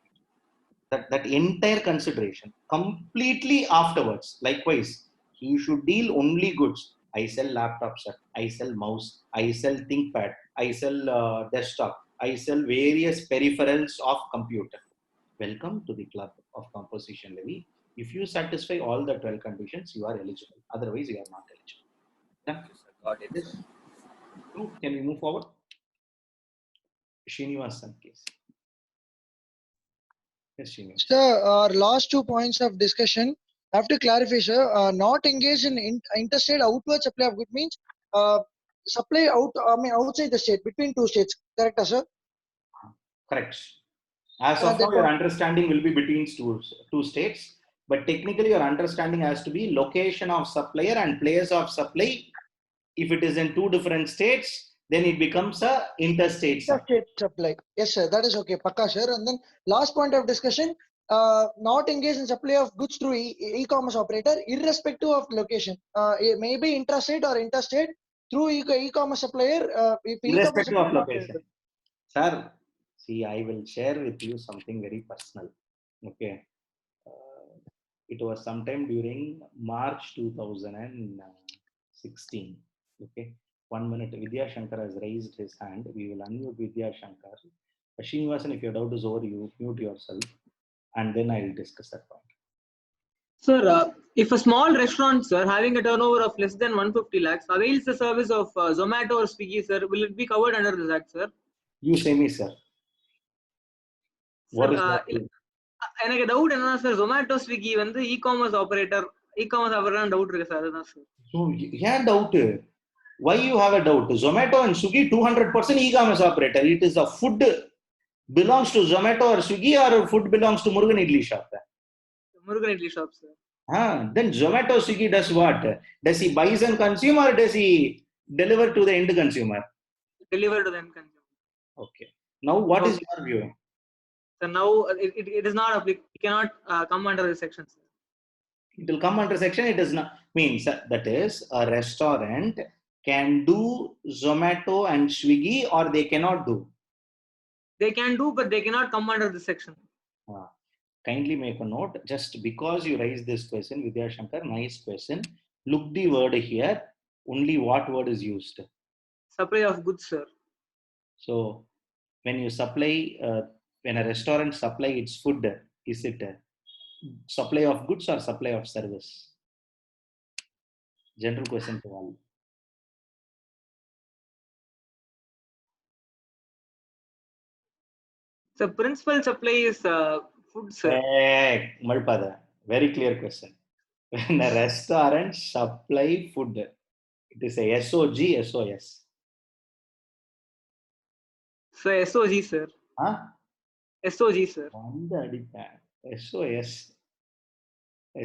That entire consideration completely afterwards. Likewise, you should deal only goods. I sell laptops, sir. I sell mouse. I sell ThinkPad. I sell desktop. I sell various peripherals of computer. Welcome to the club of composition levy. If you satisfy all the 12 conditions, you are eligible. Otherwise, you are not eligible. Yeah. Okay, sir. Got it. Yes. Can we move forward? Srinivasan case. Yes, Srinivasan. Sir, our last 2 points of discussion, I have to clarify, sir. Not engaged in interstate outward supply of goods means supply outside the state, between 2 states. Correct, sir? Correct. As of now, your understanding will be between two states, but technically your understanding has to be location of supplier and place of supply. If it is in 2 different states, then it becomes a interstate supply. Interstate supply. Yes, sir. That is okay. Pakka, sir. And then last point of discussion, not engaged in supply of goods through e-commerce operator, irrespective of location. It may be intrastate or interstate through e-commerce supplier. Irrespective of location. Sir, see, I will share with you something very personal. Okay. It was sometime during March 2016. Okay. 1 minute. Vidya Shankar has raised his hand. We will unmute Vidya Shankar. Srinivasan, if your doubt is over, you mute yourself, and then I will discuss that point. Sir, if a small restaurant, sir, having a turnover of less than 150 lakhs avails the service of Zomato or Swiggy, sir, will it be covered under this act, sir? You say me, sir. What is that? எனக்கு doubt என்னன்னா sir Zomato Swiggy வந்து e-commerce operator doubt இருக்கு sir அதுதான் sir. So yeah, doubt. Why you have a doubt? Zomato and Swiggy 200% e-commerce operator. It is a food belongs to Zomato or Swiggy, or food belongs to Murugan Idli shop. Murugan Idli shop, sir. Then Zomato Swiggy does what? Does he buys and consume, or does he deliver to the end consumer? Deliver to the end consumer. Okay. Now what is your view? So now it is not applicable. It cannot come under this section, sir. It will come under section. It does not means that is a restaurant can do Zomato and Swiggy, or they cannot do. They can do, but they cannot come under this section. Kindly make a note. Just because you raised this question, Vidya Shankar, nice question. Look the word here. Only what word is used? Supply of goods, sir. So when you supply, when a restaurant supply its food, is it supply of goods or supply of service? General question to all. The principal supply is food, sir. Hey, Malpada, very clear question. When a restaurant supply food, it is a SOG, SOS. So SOG, sir. Huh? SOG, sir. SOS.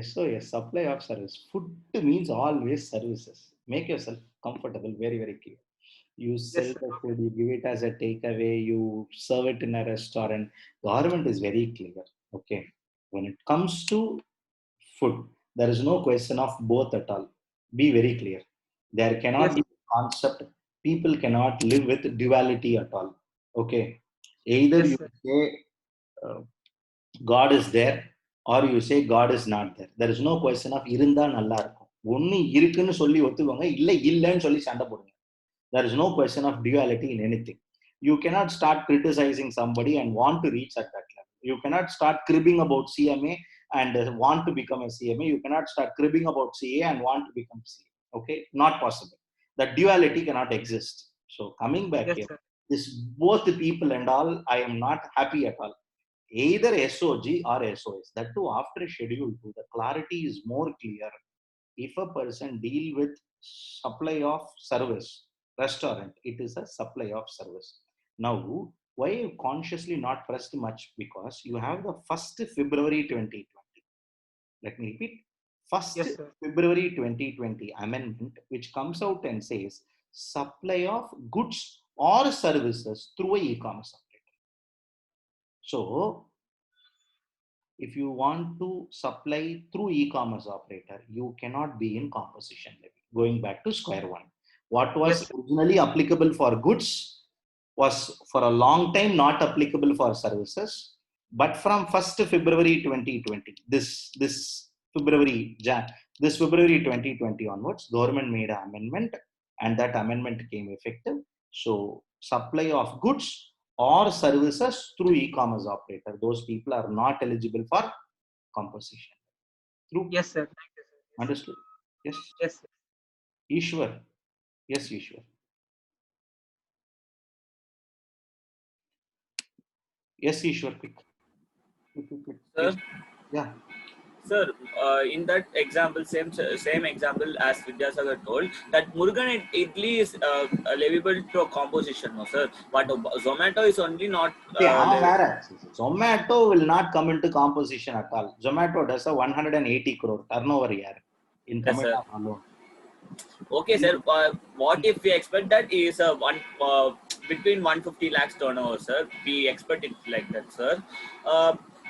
SOS, supply of service. Food means always services. Make yourself comfortable, very, very clear. You sell Yes, sir. the food, you give it as a takeaway, you serve it in a restaurant. Government is very clear. Okay. When it comes to food, there is no question of both at all. Be very clear. There cannot Yes, be concept. People cannot live with duality at all. Okay. Either yes, you sir. say uh, God is there or you say God is not there. There is no question of இருந்தா நல்லா இருக்கும். ஒண்ணு இருக்குன்னு சொல்லி ஒத்துக்கோங்க, இல்ல இல்லன்னு சொல்லி சண்டை போடுங்க. There is no question of duality in anything. You cannot start criticizing somebody and want to reach at that level. You cannot start cribbing about CMA and want to become a CMA. You cannot start cribbing about CA and want to become CA. Okay, not possible. That duality cannot exist. So coming back Yes, here, sir. this both the people and all, I am not happy at all. Either SOG or SOS. That too after schedule 2, the clarity is more clear. If a person deal with supply of service, restaurant, it is a supply of service. Now, why you consciously not pressed much? Because you have the 1st February 2020. Let me repeat. 1st Yes, sir. February 2020 amendment, which comes out and says supply of goods or services through a e-commerce operator. So, if you want to supply through e-commerce operator, you cannot be in composition levy. Going back to square one. What was Yes, sir. originally applicable for goods was for a long time not applicable for services. But from 1st February 2020, this February 2020 onwards, government made an amendment and that amendment came effective. So supply of goods or services through e-commerce operator, those people are not eligible for composition. True? Yes, sir. Thank you, sir. Understood? Yes. Yes, sir. Ishwar. Yes, Ishwar. Yes, Ishwar. Quick. Quick. Sir, Yes. Yeah. sir, in that example, same example as Vidyasagar told, that Murugan Idli is leviable to a composition, no, sir. But Zomato is only not See, Zomato will not come into composition at all. Zomato does a 180 crore turnover year in Yes, Tamil sir. Nadu alone. Okay, sir. What if we expect that is a between 150 lakhs turnover, sir? We expect it like that, sir.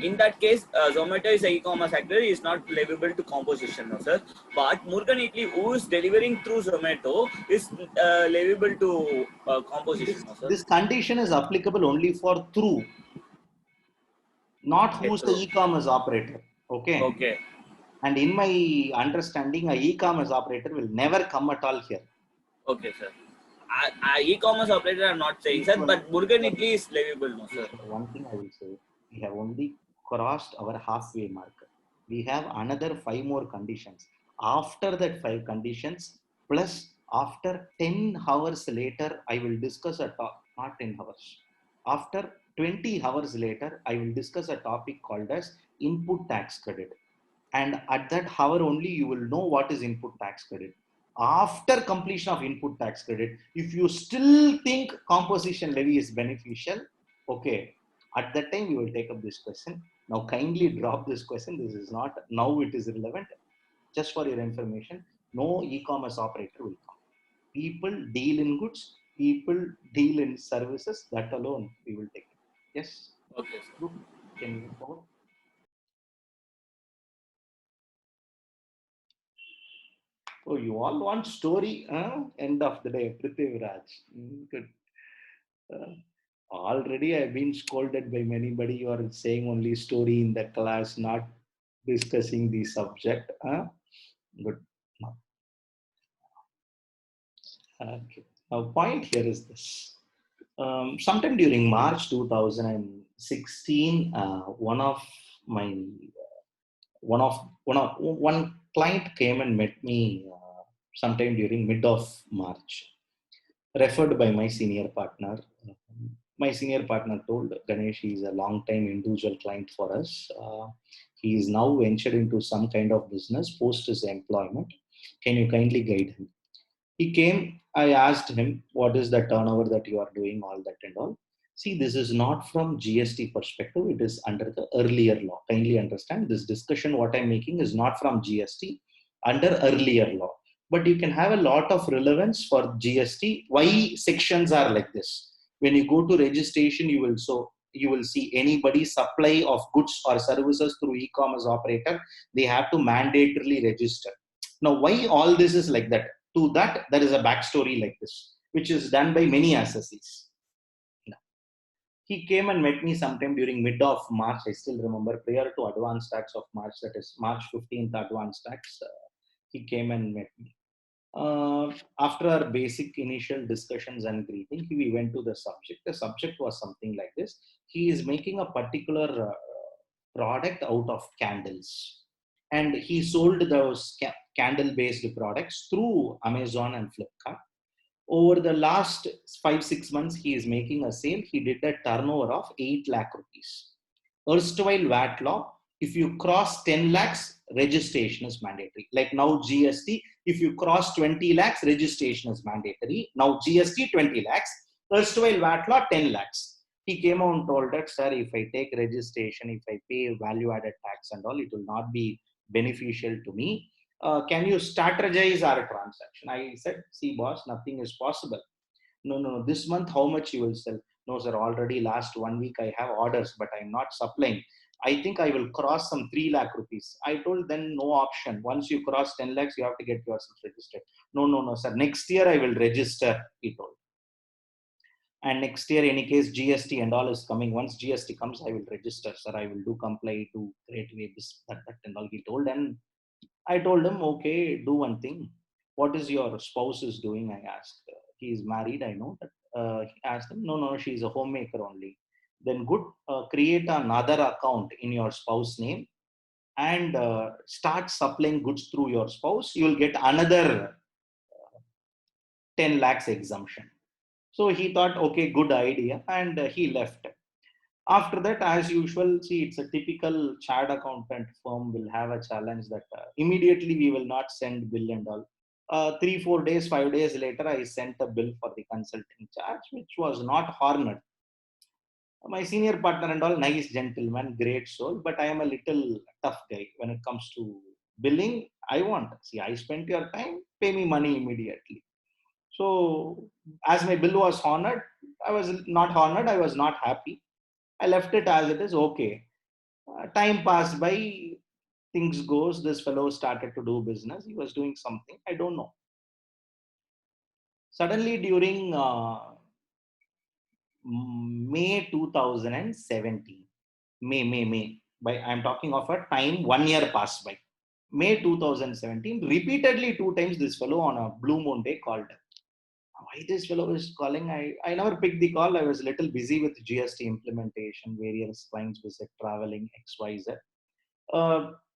In that case, Zomato is an e-commerce actor, is not liable to composition, no, sir. But Murugan Idli, who is delivering through Zomato, is liable to composition, no, sir. This condition is applicable only for through, not Okay, who's the true. e-commerce operator. Okay. Okay. And in my understanding, a e-commerce operator will never come at all here. Okay, sir. E-commerce operator, I'm not saying, sir, but Murugan Idli is liable, no, sir. One thing I will say, we have only crossed our halfway mark. We have another 5 more conditions. After that 5 conditions, plus after 10 hours later, I will discuss a topic, not 10 hours. After 20 hours later, I will discuss a topic called as input tax credit. And at that hour only, you will know what is input tax credit. After completion of input tax credit, if you still think composition levy is beneficial, okay, at that time we will take up this question. Now kindly drop this question. This is not, now it is relevant. Just for your information, no e-commerce operator will come. People deal in goods, people deal in services, that alone we will take it. Yes? Okay, sir. Can you move forward? Oh, you all want story? End of the day, Prithviraj. Good. Already I've been scolded by anybody. You are saying only story in the class, not discussing the subject. Good. Okay. Now, point here is this. Sometime during March 2016, one client came and met me sometime during mid of March, referred by my senior partner. My senior partner told Ganesh, he is a long time individual client for us. He is now ventured into some kind of business post his employment. Can you kindly guide him? He came, I asked him, what is the turnover that you are doing, all that and all. See, this is not from GST perspective, it is under the earlier law. Kindly understand this discussion, what I'm making is not from GST, under earlier law. But you can have a lot of relevance for GST. Why sections are like this? When you go to registration, you will see anybody supply of goods or services through e-commerce operator, they have to mandatorily register. Now, why all this is like that? To that, there is a backstory like this, which is done by many assessees. He came and met me sometime during mid of March. I still remember, prior to advance tax of March, that is March 15th advance tax. He came and met me. After our basic initial discussions and greeting, we went to the subject. The subject was something like this. He is making a particular product out of candles. And he sold those candle-based products through Amazon and Flipkart. Over the last 5-6 months, he is making a sale. He did a turnover of 8 lakh rupees. Erstwhile VAT law, if you cross 10 lakhs, registration is mandatory. Like now GST, if you cross 20 lakhs, registration is mandatory. Now GST 20 lakhs, erstwhile VAT law 10 lakhs. He came out and told that, sir, if I take registration, if I pay value added tax and all, it will not be beneficial to me. Can you strategize our transaction? I said, see boss, nothing is possible. No, this month how much you will sell? No sir, already last 1 week I have orders, but I'm not supplying. I think I will cross some 3 lakh rupees. I told then no option. Once you cross 10 lakhs, you have to get yourself registered. No sir, next year I will register, he told. And next year, any case, GST and all is coming. Once GST comes, I will register, sir. I will do comply to create this, that and all, he told. And I told him, okay, do one thing. What is your spouse is doing? I asked. He is married, I know. But, he asked him, no, she's a homemaker only. Then good, create another account in your spouse name and start supplying goods through your spouse. You will get another 10 lakhs exemption. So he thought, okay, good idea. And he left. After that, as usual, see, it's a typical chartered accountant firm will have a challenge that immediately we will not send bill and all. 3-4 days, 5 days later, I sent a bill for the consulting charge, which was not honored. My senior partner and all, nice gentleman, great soul, but I am a little tough guy when it comes to billing. I want, see, I spent your time, pay me money immediately. So as my bill was honored, I was not honored, I was not happy. I left it as it is, okay. Time passed by, things goes, this fellow started to do business. He was doing something, I don't know. Suddenly during May 2017, May, I'm talking of a time 1 year passed by. May 2017, repeatedly 2 times this fellow on a blue moon day called. Why this fellow is calling? I never picked the call. I was a little busy with GST implementation, various clients visit, traveling, XYZ.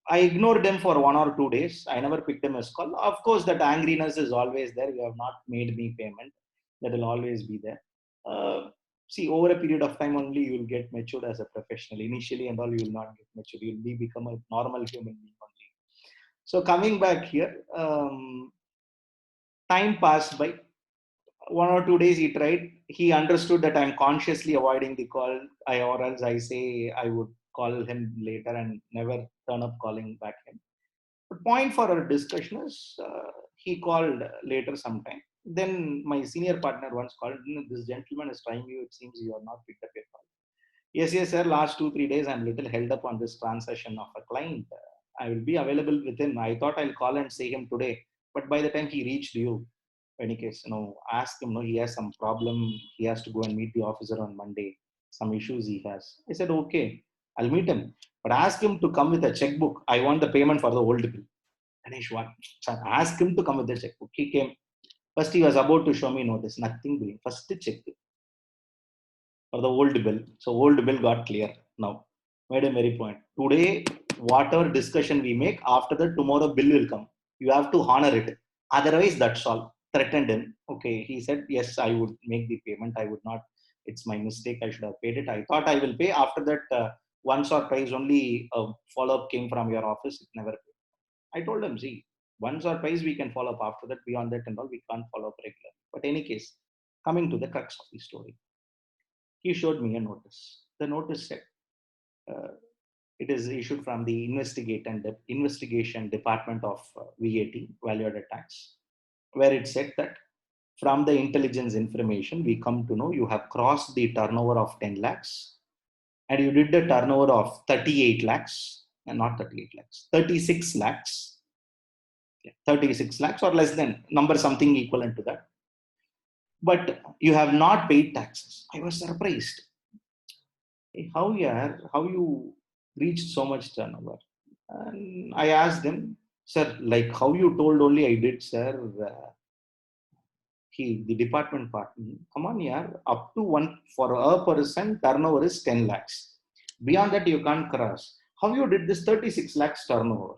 I ignored them for 1 or 2 days. I never picked them as call. Of course, that angriness is always there. You have not made me payment. That will always be there. See, over a period of time only, you will get matured as a professional. Initially and all, you will not get matured. You will become a normal human being only. So coming back here, time passed by. 1 or 2 days he tried. He understood that I'm consciously avoiding the call. Or else I say I would call him later and never turn up calling back him. The point for our discussion is he called later sometime. Then my senior partner once called. This gentleman is trying you. It seems you are not picked up your call. Yes, sir. Last 2-3 days I'm little held up on this transaction of a client. I will be available within. I thought I'll call and see him today. But by the time he reached you, any case, ask him, he has some problem. He has to go and meet the officer on Monday. Some issues he has. I said, okay, I'll meet him. But ask him to come with a checkbook. I want the payment for the old bill. Ganesh, what? Ask him to come with the checkbook. He came. First, he was about to show me notice. Nothing doing. First, check for the old bill. So, old bill got clear. Now, made a very point. Today, whatever discussion we make, after that, tomorrow bill will come. You have to honor it. Otherwise, that's all. Threatened him. Okay, he said, yes, I would make the payment. I would not It's my mistake. I should have paid it. I thought I will pay. After that, once or twice only a follow-up came from your office. It never paid. I told him, see, once or twice we can follow up. After that, beyond that and all, we can't follow up regularly. But any case, coming to the crux of the story, he showed me a notice. The notice said, it is issued from the investigation department of VAT, value added tax, where it said that from the intelligence information, we come to know you have crossed the turnover of 10 lakhs and you did the turnover of 38 lakhs, and not 38 lakhs, 36 lakhs. Yeah, 36 lakhs or less than, number something equivalent to that. But you have not paid taxes. I was surprised. Hey, how you reached so much turnover? And I asked them, sir, like how you told only I did, sir. The department partner, come on, yeah, up to one for a person, turnover is 10 lakhs. Beyond that, you can't cross. How you did this 36 lakhs turnover?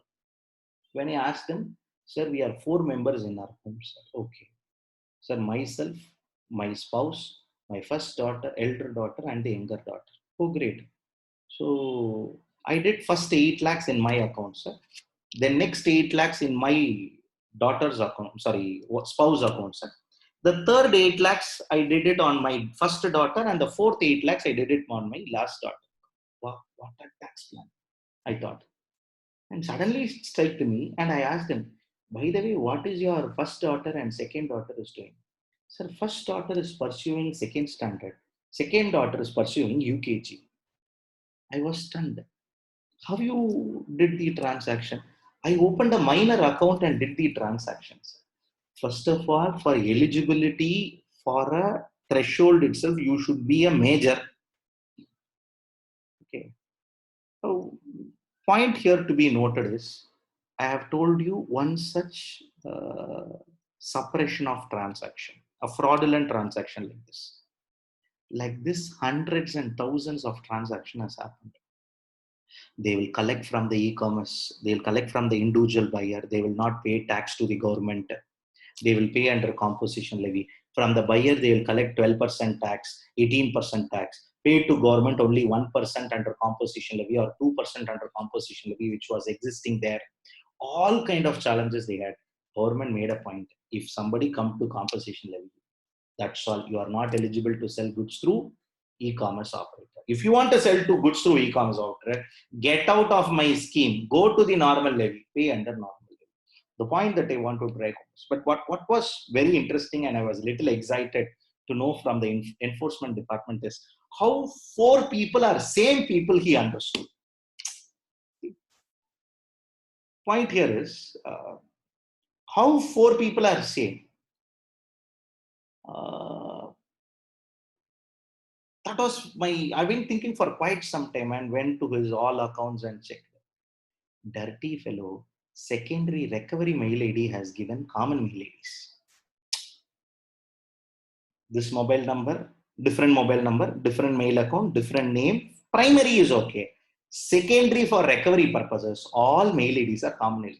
When I asked them, sir, we are 4 members in our home, sir. Okay. Sir, myself, my spouse, my first daughter, elder daughter, and the younger daughter. Oh, great. So I did first 8 lakhs in my account, sir. Then next 8 lakhs in my daughter's account, spouse account, sir. The third 8 lakhs, I did it on my first daughter, and the fourth 8 lakhs, I did it on my last daughter. Wow, what a tax plan, I thought. And suddenly it struck to me, and I asked him, by the way, what is your first daughter and second daughter is doing? Sir, first daughter is pursuing second standard. Second daughter is pursuing UKG. I was stunned. How you did the transaction? I opened a minor account and did the transactions. First of all, for eligibility for a threshold itself, you should be a major. Okay. So, point here to be noted is, I have told you one such suppression of transaction, a fraudulent transaction like this. Like this, hundreds and thousands of transactions has happened. They will collect from the e-commerce. They will collect from the individual buyer. They will not pay tax to the government. They will pay under composition levy. From the buyer, they will collect 12% tax, 18% tax, pay to government only 1% under composition levy or 2% under composition levy, which was existing there. All kind of challenges they had. Government made a point. If somebody come to composition levy, that's all. You are not eligible to sell goods through e-commerce operator. If you want to sell to goods through e-commerce operator, get out of my scheme. Go to the normal levy. Pay under normal. The point that I want to break was, but what was very interesting and I was a little excited to know from the enforcement department is how 4 people are same people he understood. Point here is how 4 people are same. That was I've been thinking for quite some time and went to his all accounts and checked. Dirty fellow. Secondary recovery mail ID has given common mail IDs. This mobile number, different mail account, different name. Primary is okay. Secondary for recovery purposes, all mail IDs are common.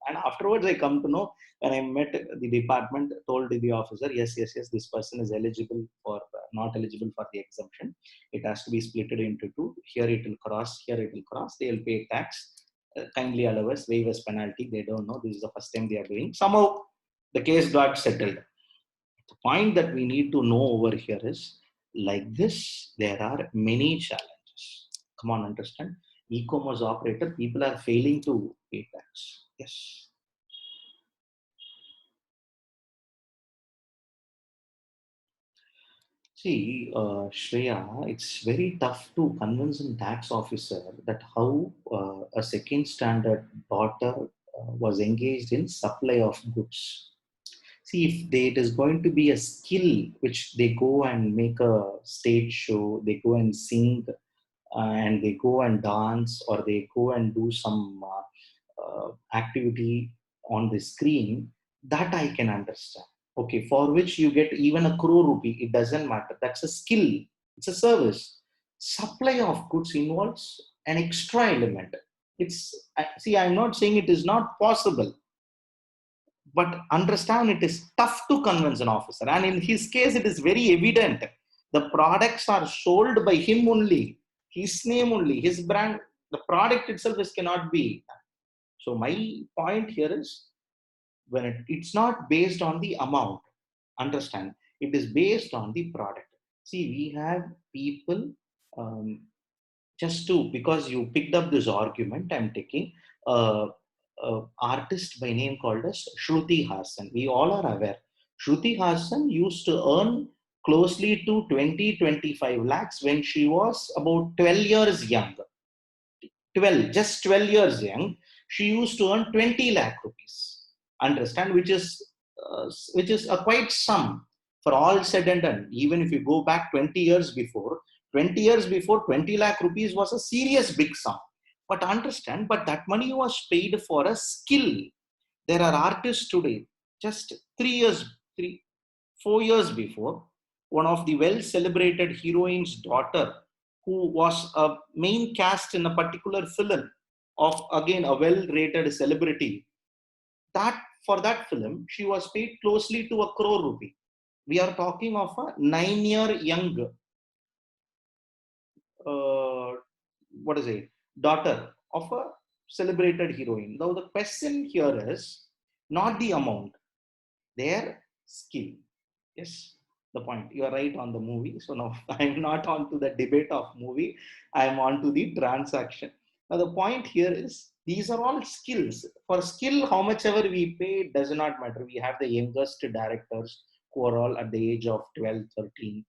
And afterwards, I come to know when I met the department, told the officer, yes, this person is eligible for, not eligible for the exemption. It has to be split into 2. Here it will cross, here it will cross. They will pay tax. Kindly allow us, waive us penalty. They don't know. This is the first time they are doing. Somehow the case got settled. The point that we need to know over here is, like this, there are many challenges. Come on, understand? E-commerce operator, people are failing to pay tax. Yes. See, Shreya, it's very tough to convince a tax officer that how a second standard daughter was engaged in supply of goods. See, if it is going to be a skill which they go and make a stage show, they go and sing, and they go and dance, or they go and do some activity on the screen, that I can understand. Okay, for which you get even a crore rupee, it doesn't matter. That's a skill. It's a service. Supply of goods involves an extra element. I'm not saying it is not possible, but understand it is tough to convince an officer. And in his case, it is very evident The products are sold by him only, his name only, his brand. The product itself cannot be. So my point here is, when it's not based on the amount, understand, it is based on the product. See, we have people, just to, because you picked up this argument, I'm taking artist by name called as Shruti Hassan. We all are aware. Shruti Hassan used to earn closely to 20-25 lakhs when she was about 12 years young. 12, just 12 years young, she used to earn 20 lakh rupees. Understand, which is a quite sum for all said and done. Even if you go back 20 years before, 20 lakh rupees was a serious big sum. But understand, but that money was paid for a skill. There are artists today, just 4 years before, one of the well celebrated heroine's daughter, who was a main cast in a particular film of, again, a well rated celebrity, that for that film she was paid closely to 1 crore rupee. We are talking of a 9-year young daughter of a celebrated heroine. Now the question here is not the amount, their skill. Yes, the point. You are right on the movie. So now I'm not on to the debate of movie. I'm on to the transaction. Now the point here is, these are all skills. For skill, how much ever we pay does not matter. We have the youngest directors who are all at the age of 12, 13.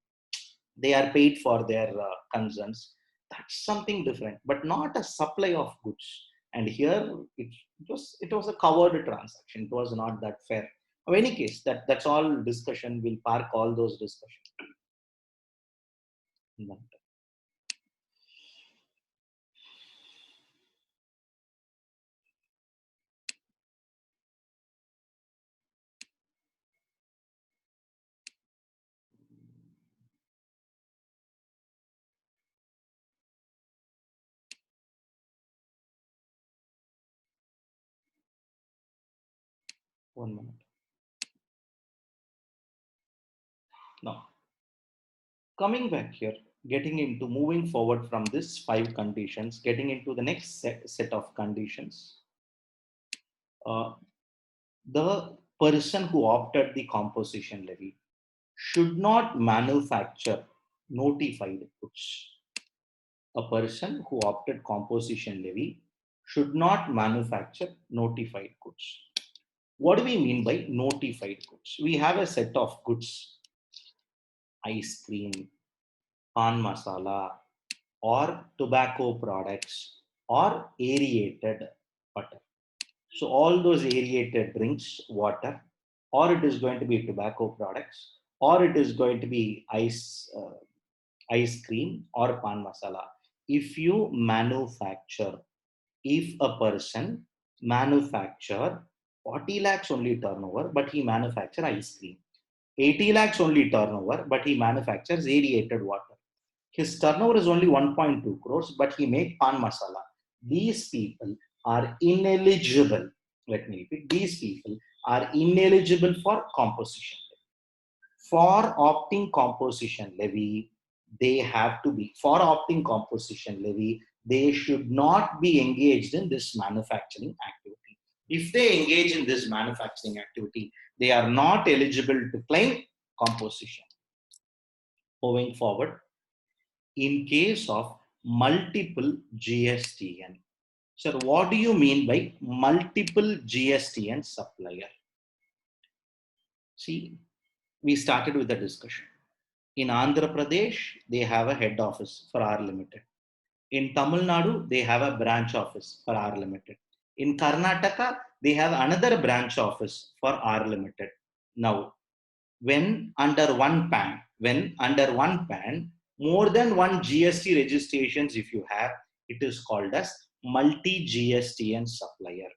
They are paid for their concerns. That's something different, but not a supply of goods. And here it was a covered transaction. It was not that fair. In any case, that's all discussion. We'll park all those discussions. One minute. Now, coming back here, moving forward from this 5 conditions, getting into the next set of conditions. The person who opted the composition levy should not manufacture notified goods. A person who opted composition levy should not manufacture notified goods. What do we mean by notified goods? We have a set of goods: ice cream, pan masala, or tobacco products, or aerated butter. So all those aerated drinks, water, or it is going to be tobacco products, or it is going to be ice cream or pan masala. If a person manufacture 40 lakhs only turnover, but he manufacture ice cream, 80 lakhs only turnover, but he manufactures aerated water. His turnover is only 1.2 crores, but he make pan masala. These people are ineligible. Let me repeat. These people are ineligible for composition levy. For opting composition levy, they should not be engaged in this manufacturing activity. If they engage in this manufacturing activity, they are not eligible to claim composition. Moving forward, in case of multiple GSTN. Sir, what do you mean by multiple GSTN supplier? See, we started with the discussion. In Andhra Pradesh, they have a head office for R Limited. In Tamil Nadu, they have a branch office for R Limited. In Karnataka, they have another branch office for R Limited. Now, when under one PAN, more than one GST registrations if you have, it is called as multi-GSTN supplier.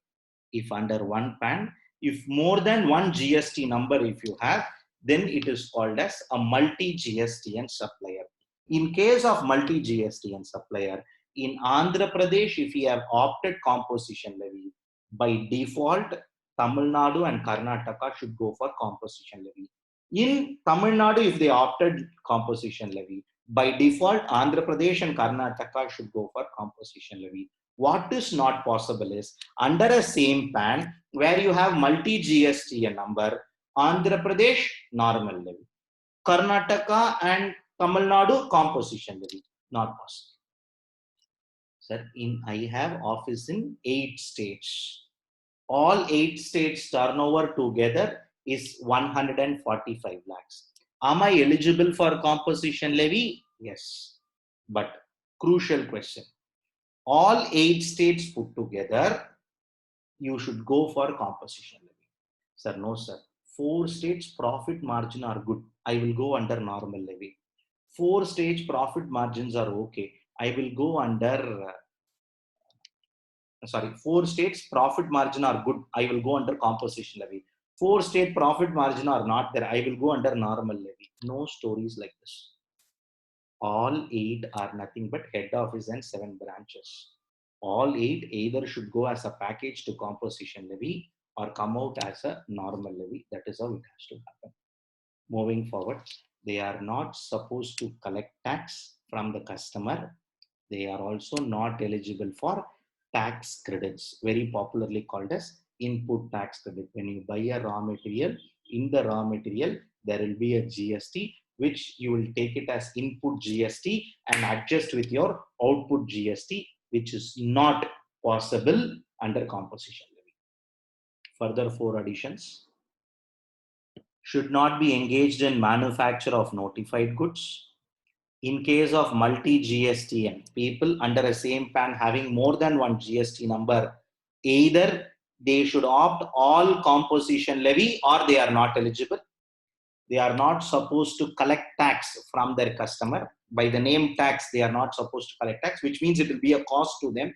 If under one PAN, if more than one GST number if you have, then it is called as a multi-GSTN supplier. In case of multi-GSTN supplier, in Andhra Pradesh, if you have opted composition levy, by default, Tamil Nadu and Karnataka should go for composition levy. In Tamil Nadu, if they opted composition levy, by default, Andhra Pradesh and Karnataka should go for composition levy. What is not possible is under a same PAN where you have multi GST number, Andhra Pradesh normal levy, Karnataka and Tamil Nadu composition levy, not possible. Sir, I have office in 8 states. All 8 states turnover together is 145 lakhs. Am I eligible for composition levy? Yes. But crucial question. All 8 states put together, you should go for composition levy. Sir, no, sir. 4 states profit margin are good. I will go under normal levy. 4 states profit margins are okay. I will go under 4 states profit margin are good. I will go under composition levy. 4 state profit margin are not there. I will go under normal levy. No stories like this. All 8 are nothing but head office and 7 branches. All 8 either should go as a package to composition levy or come out as a normal levy. That is how it has to happen. Moving forward, they are not supposed to collect tax from the customer. They are also not eligible for tax credits, very popularly called as input tax credit. When you buy a raw material, in the raw material, there will be a GST, which you will take it as input GST and adjust with your output GST, which is not possible under composition levy. Further 4 additions. Should not be engaged in manufacture of notified goods. In case of multi-GSTN, people under a same PAN having more than one GST number, either they should opt all composition levy or they are not eligible. They are not supposed to collect tax from their customer. By the name tax, they are not supposed to collect tax, which means it will be a cost to them.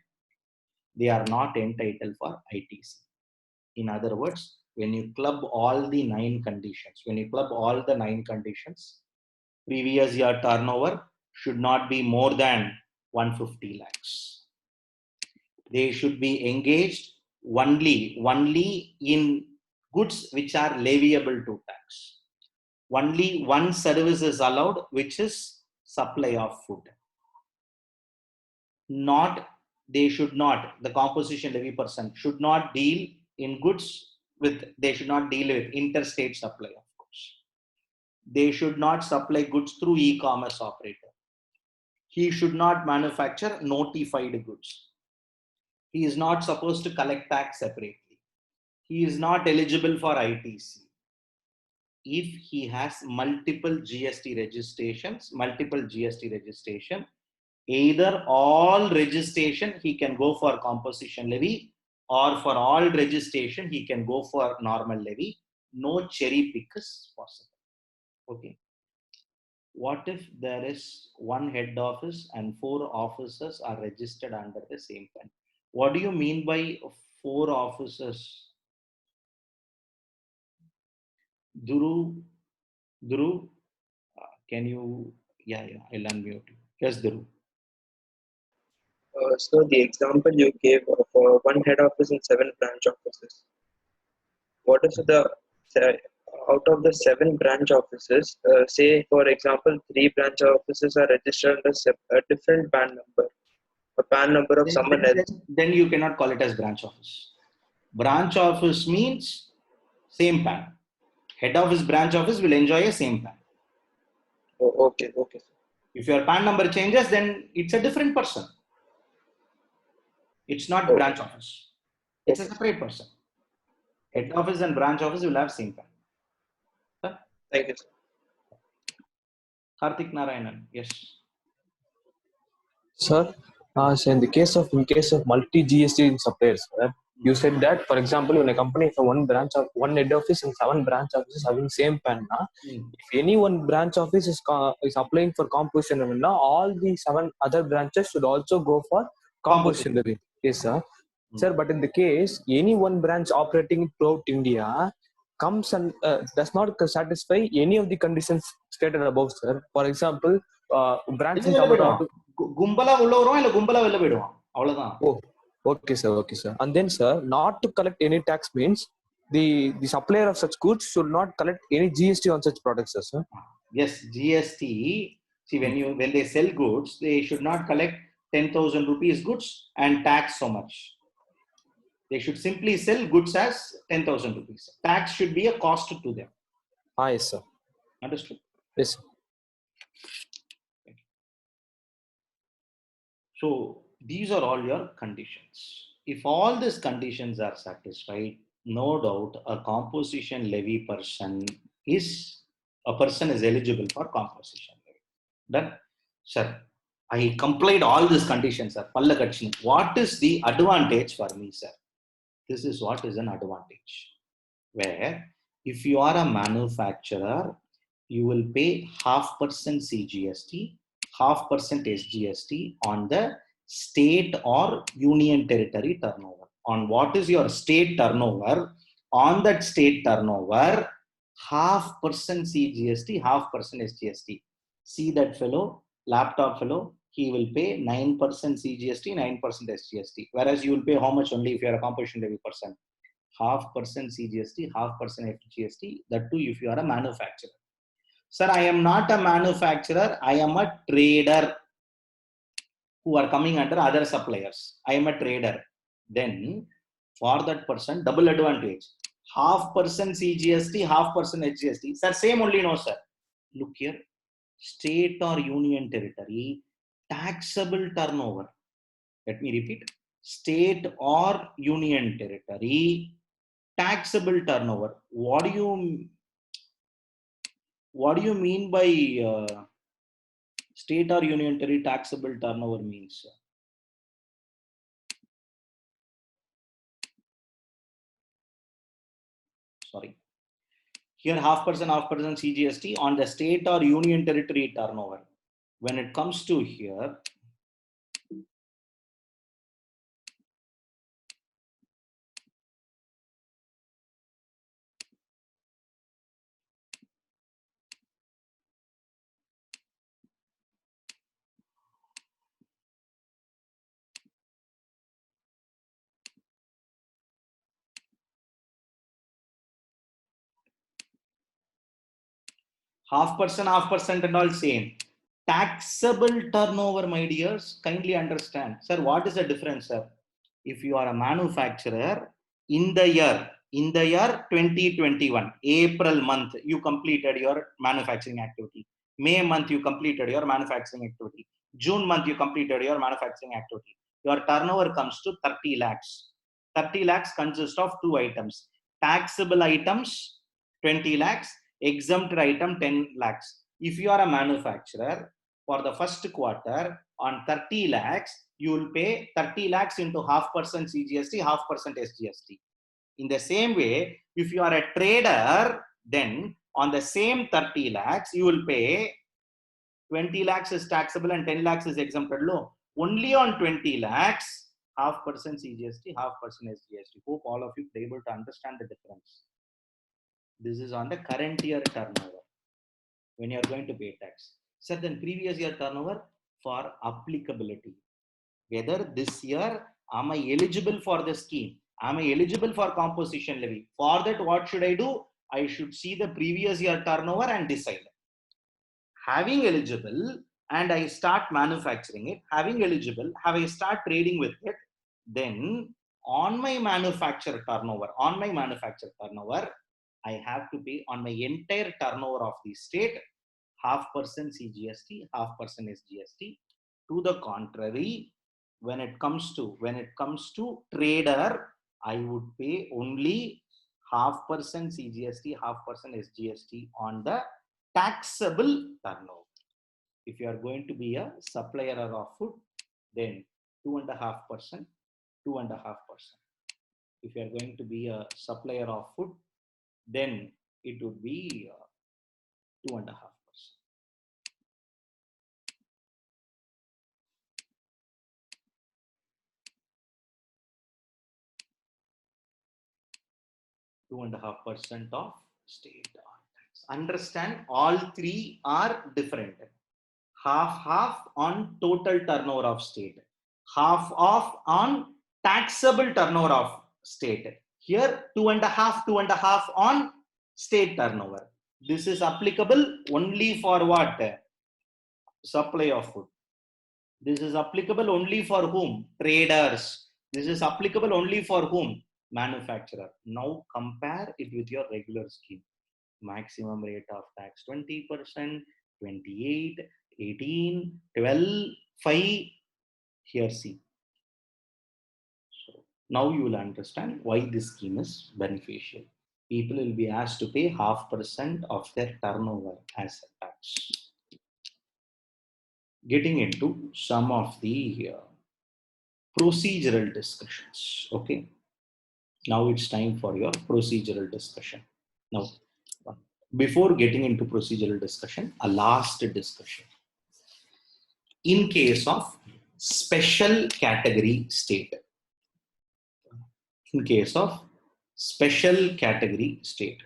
They are not entitled for ITC. In other words, when you club all the 9 conditions, previous year turnover should not be more than 150 lakhs. They should be engaged only in goods which are leviable to tax. Only one service is allowed, which is supply of food. The composition levy person should not deal in goods they should not deal with interstate supply of goods. They should not supply goods through e-commerce operator. He should not manufacture notified goods. He is not supposed to collect tax separately. He is not eligible for ITC. If he has multiple GST registration, either all registration he can go for composition levy, or for all registration he can go for normal levy. No cherry pick is possible. Okay. What if there is one head office and 4 offices are registered under the same PAN? What do you mean by 4 offices? Dhuru, can you? Yeah, I'll unmute you. Yes, Dhuru. So the example you gave of 1 head office and 7 branch offices. What is out of the 7 branch offices? Say for example, 3 branch offices are registered under a different PAN number, a PAN number of someone else. Then you cannot call it as branch office. Branch office means same PAN. Head office, branch office will enjoy a same PAN. Oh, okay. If your PAN number changes, then it's a different person. It's not branch office. It's a separate person. Head office and branch office will have same PAN. Huh? Thank you, sir. Karthik Narayanan, yes. Sir, so in case of multi GST suppliers, you said that, for example, when a company has one head office and 7 branch offices having same PAN, if any one branch office is applying for composition, all the 7 other branches should also go for composition levy. Yes, sir. Sir, but in the case any one branch operating throughout India comes and does not satisfy any of the conditions stated above, sir. For example, branch in Tamil Nadu. Oh, okay, sir. And then, sir, not to collect any tax means the supplier of such goods should not collect any GST on such products, sir. Yes, GST. See, when they sell goods, they should not collect 10,000 rupees goods and tax so much. They should simply sell goods as 10,000 rupees. Tax should be a cost to them. Ah, yes, sir. Understood? Yes, sir. So these are all your conditions. If all these conditions are satisfied, no doubt a composition levy person is eligible for composition levy. Done? Sir, I complied all these conditions, sir. What is the advantage for me, sir? This is what is an advantage. Where if you are a manufacturer, you will pay 0.5% CGST, 0.5% SGST on the state or union territory turnover. On what is your state turnover, on that state turnover, 0.5% CGST, 0.5% SGST. See that fellow, laptop fellow, he will pay 9% CGST, 9% SGST. Whereas you will pay how much only if you are a composition levy person? 0.5% CGST, 0.5% FGST. That too if you are a manufacturer. Sir, I am not a manufacturer. I am a trader who are coming under other suppliers. I am a trader. Then for that person, double advantage. 0.5% CGST, 0.5% HGST. Sir, same only no, sir. Look here. State or union territory, taxable turnover. Let me repeat. State or union territory, taxable turnover. What do you mean by state or union territory taxable turnover means? Sorry. Here 0.5% CGST on the state or union territory turnover. When it comes to here, half percent and all same. Taxable turnover, my dears, kindly understand. Sir, what is the difference, sir? If you are a manufacturer, in the year 2021, April month, you completed your manufacturing activity. May month, you completed your manufacturing activity. June month, you completed your manufacturing activity. Your turnover comes to 30 lakhs. 30 lakhs consists of two items. Taxable items, 20 lakhs. Exempt item, 10 lakhs. If you are a manufacturer, for the first quarter, on 30 lakhs, you will pay 30 lakhs into 0.5% CGST, 0.5% SGST. In the same way, if you are a trader, then on the same 30 lakhs, you will pay 20 lakhs is taxable and 10 lakhs is exempted low. Only on 20 lakhs, 0.5% CGST, 0.5% SGST. Hope all of you are able to understand the difference. This is on the current year turnover when you are going to pay tax. Sir, then previous year turnover for applicability. Whether this year, am I eligible for the scheme? Am I eligible for composition levy? For that, what should I do? I should see the previous year turnover and decide. Having eligible, and I start manufacturing it. Having eligible, have I start trading with it? Then on my manufacturer turnover, I have to pay on my entire turnover of the state 0.5% CGST, 0.5% SGST. To the contrary, when it comes to trader, I would pay only 0.5% CGST, 0.5% SGST on the taxable turnover. If you are going to be a supplier of food, then 2.5%, 2.5%. If you are going to be a supplier of food, then it would be 2.5%. of state tax. Understand, all three are different. Half on total turnover of state, half on taxable turnover of state, Here 2.5 on state turnover. This is applicable only for what? Supply of food. This is applicable only for whom? Traders. This is applicable only for whom? Manufacturer. Now compare it with your regular scheme. Maximum rate of tax 20%, 28, 18, 12, 5. Here see. So now you will understand why this scheme is beneficial. People will be asked to pay 0.5% of their turnover as a tax. Getting into some of the procedural discussions. Okay. Now it's time for your procedural discussion. Now, before getting into procedural discussion, a last discussion. In case of special category state. In case of special category state.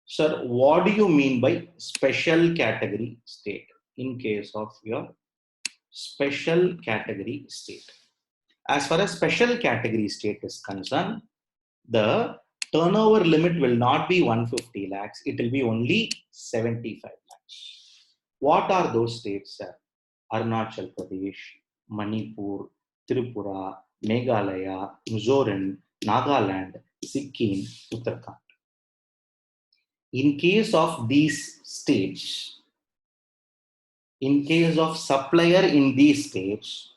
Sir, what do you mean by special category state? In case of your special category state. As far as special category state is concerned, the turnover limit will not be 150 lakhs, it will be only 75 lakhs. What are those states, sir? Arunachal Pradesh, Manipur, Tripura, Meghalaya, Mizoram, Nagaland, Sikkim, Uttarakhand. In case of these states, in case of supplier in these states,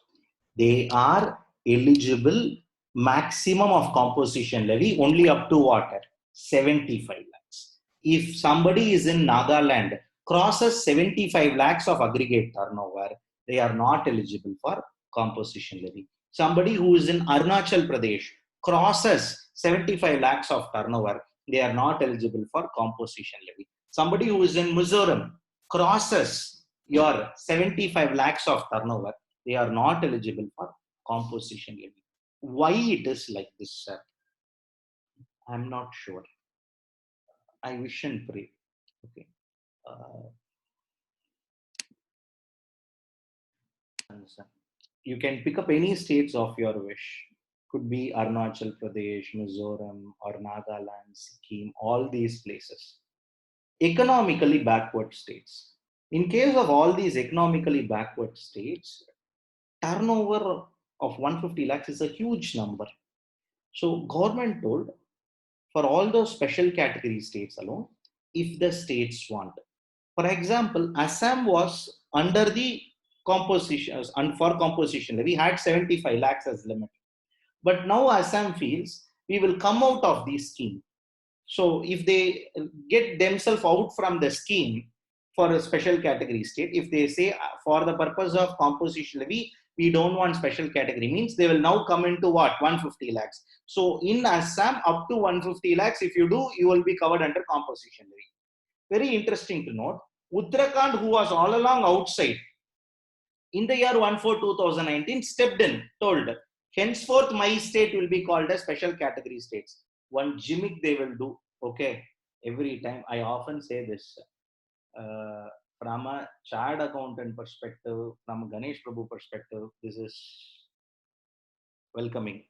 they are eligible maximum of composition levy only up to what? 75 lakhs. If somebody is in Nagaland crosses 75 lakhs of aggregate turnover, they are not eligible for composition levy. Somebody who is in Arunachal Pradesh crosses 75 lakhs of turnover, they are not eligible for composition levy. Somebody who is in Mizoram crosses your 75 lakhs of turnover, they are not eligible for composition levy. Why it is like this, sir? I'm not sure. I wish and pray. Okay. You can pick up any states of your wish. Could be Arunachal Pradesh, Mizoram, or Nagaland, Sikkim, all these places. Economically backward states. In case of all these economically backward states, turnover of 150 lakhs is a huge number. So government told for all those special category states alone, if the states want. For example, Assam was under the composition, and for composition levy had 75 lakhs as limit. But now Assam feels we will come out of the scheme. So if they get themselves out from the scheme for a special category state, if they say for the purpose of composition levy, we don't want special category, means they will now come into what? 150 lakhs. So in Assam, up to 150 lakhs, if you do, you will be covered under composition levy. Very interesting to note, Uttarakhand, who was all along outside, in the year 1/4/2019, stepped in, told, henceforth my state will be called as special category states. One gimmick they will do, okay, every time. I often say this, from a child accountant perspective, from a Ganesh Prabhu perspective, this is welcoming,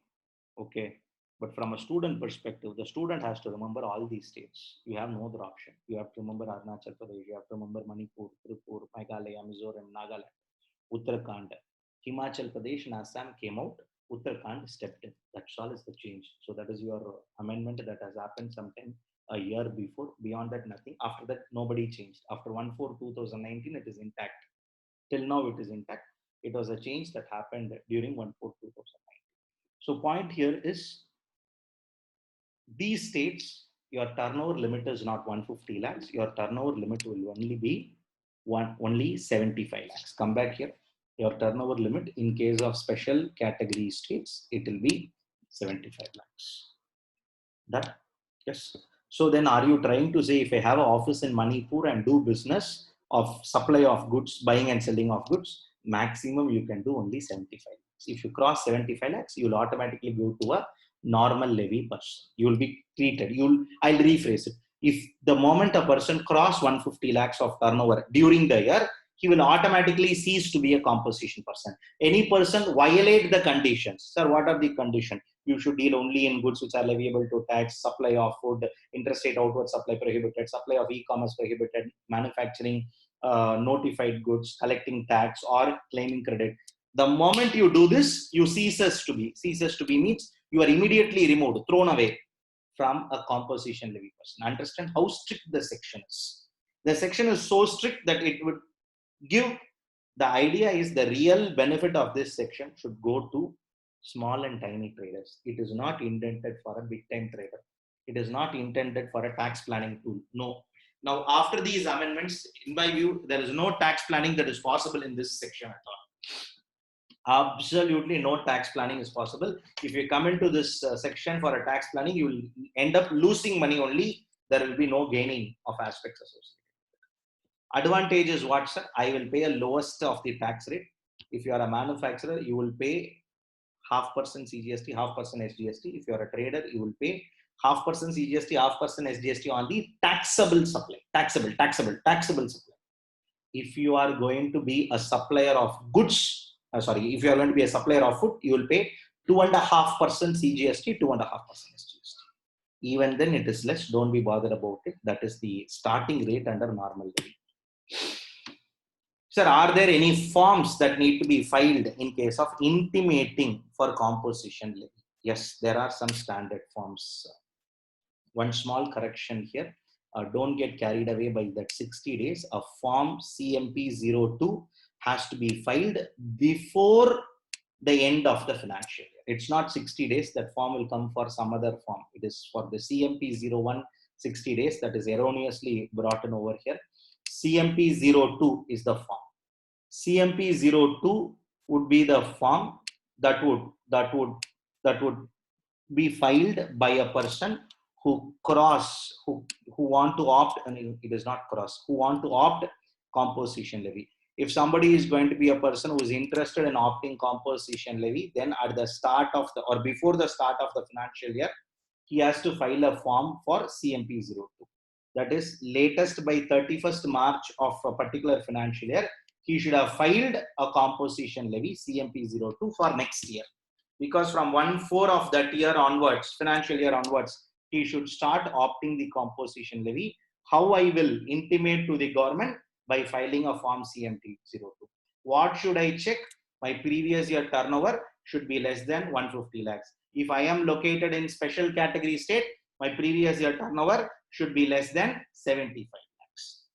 okay. But from a student perspective, the student has to remember all these states. You have no other option. You have to remember Arunachal Pradesh, you have to remember Manipur, Tripura, Meghalaya, Mizoram, Nagaland, Uttarakhand, Himachal Pradesh and Assam came out. Uttarakhand stepped in. That's all is the change. So that is your amendment that has happened sometime a year before. Beyond that, nothing. After that, nobody changed. After 1/4/2019, it is intact. Till now, it is intact. It was a change that happened during 1/4/2019. So point here is, these states, your turnover limit is not 150 lakhs. Your turnover limit will only be only 75 lakhs. Come back here. Your turnover limit in case of special category states, it will be 75 lakhs. That, yes. So then are you trying to say if I have an office in Manipur and do business of supply of goods, buying and selling of goods, maximum you can do only 75 lakhs. If you cross 75 lakhs, you will automatically go to a normal levy person. You will be treated. I'll rephrase it. If the moment a person cross 150 lakhs of turnover during the year, he will automatically cease to be a composition person. Any person violate the conditions. Sir, what are the conditions? You should deal only in goods which are leviable to tax, supply of food, interstate outward supply prohibited, supply of e-commerce prohibited, manufacturing notified goods, collecting tax or claiming credit. The moment you do this, you ceases to be. Ceases to be means you are immediately removed, thrown away from a composition levy person. Understand how strict the section is. The section is so strict that it would give, the idea is the real benefit of this section should go to small and tiny traders. It is not intended for a big time trader. It is not intended for a tax planning tool. No. Now, after these amendments, in my view, there is no tax planning that is possible in this section at all. Absolutely no tax planning is possible. If you come into this section for a tax planning, you will end up losing money only. There will be no gaining of aspects associated. Advantage is what, sir? I will pay a lowest of the tax rate. If you are a manufacturer, you will pay 0.5% CGST, 0.5% SGST. If you are a trader, you will pay 0.5% CGST, 0.5% SGST on the taxable supply. Taxable supply. If you are going to be a supplier of goods, if you are going to be a supplier of food, you will pay 2.5% CGST, 2.5% SGST. Even then, it is less. Don't be bothered about it. That is the starting rate under normal levy. Sir, are there any forms that need to be filed in case of intimating for composition levy? Yes, there are some standard forms. One small correction here. Don't get carried away by that 60 days. A form CMP02 has to be filed before the end of the financial year. It's not 60 days. That form will come for some other form. It is for the CMP01 60 days. That is erroneously brought in over here. CMP02 is the form. CMP02 would be the form that would be filed by a person who want to opt, and it is not cross, who want to opt composition levy. If somebody is going to be a person who is interested in opting composition levy, then at the start of the, or before the start of the financial year, he has to file a form for CMP02. That is, latest by 31st March of a particular financial year, he should have filed a composition levy CMP02 for next year. Because from 1/4 of that year onwards, financial year onwards, he should start opting the composition levy. How I will intimate to the government? By filing a form CMP02. What should I check? My previous year turnover should be less than 150 lakhs. If I am located in special category state, my previous year turnover should be less than 75 lakhs.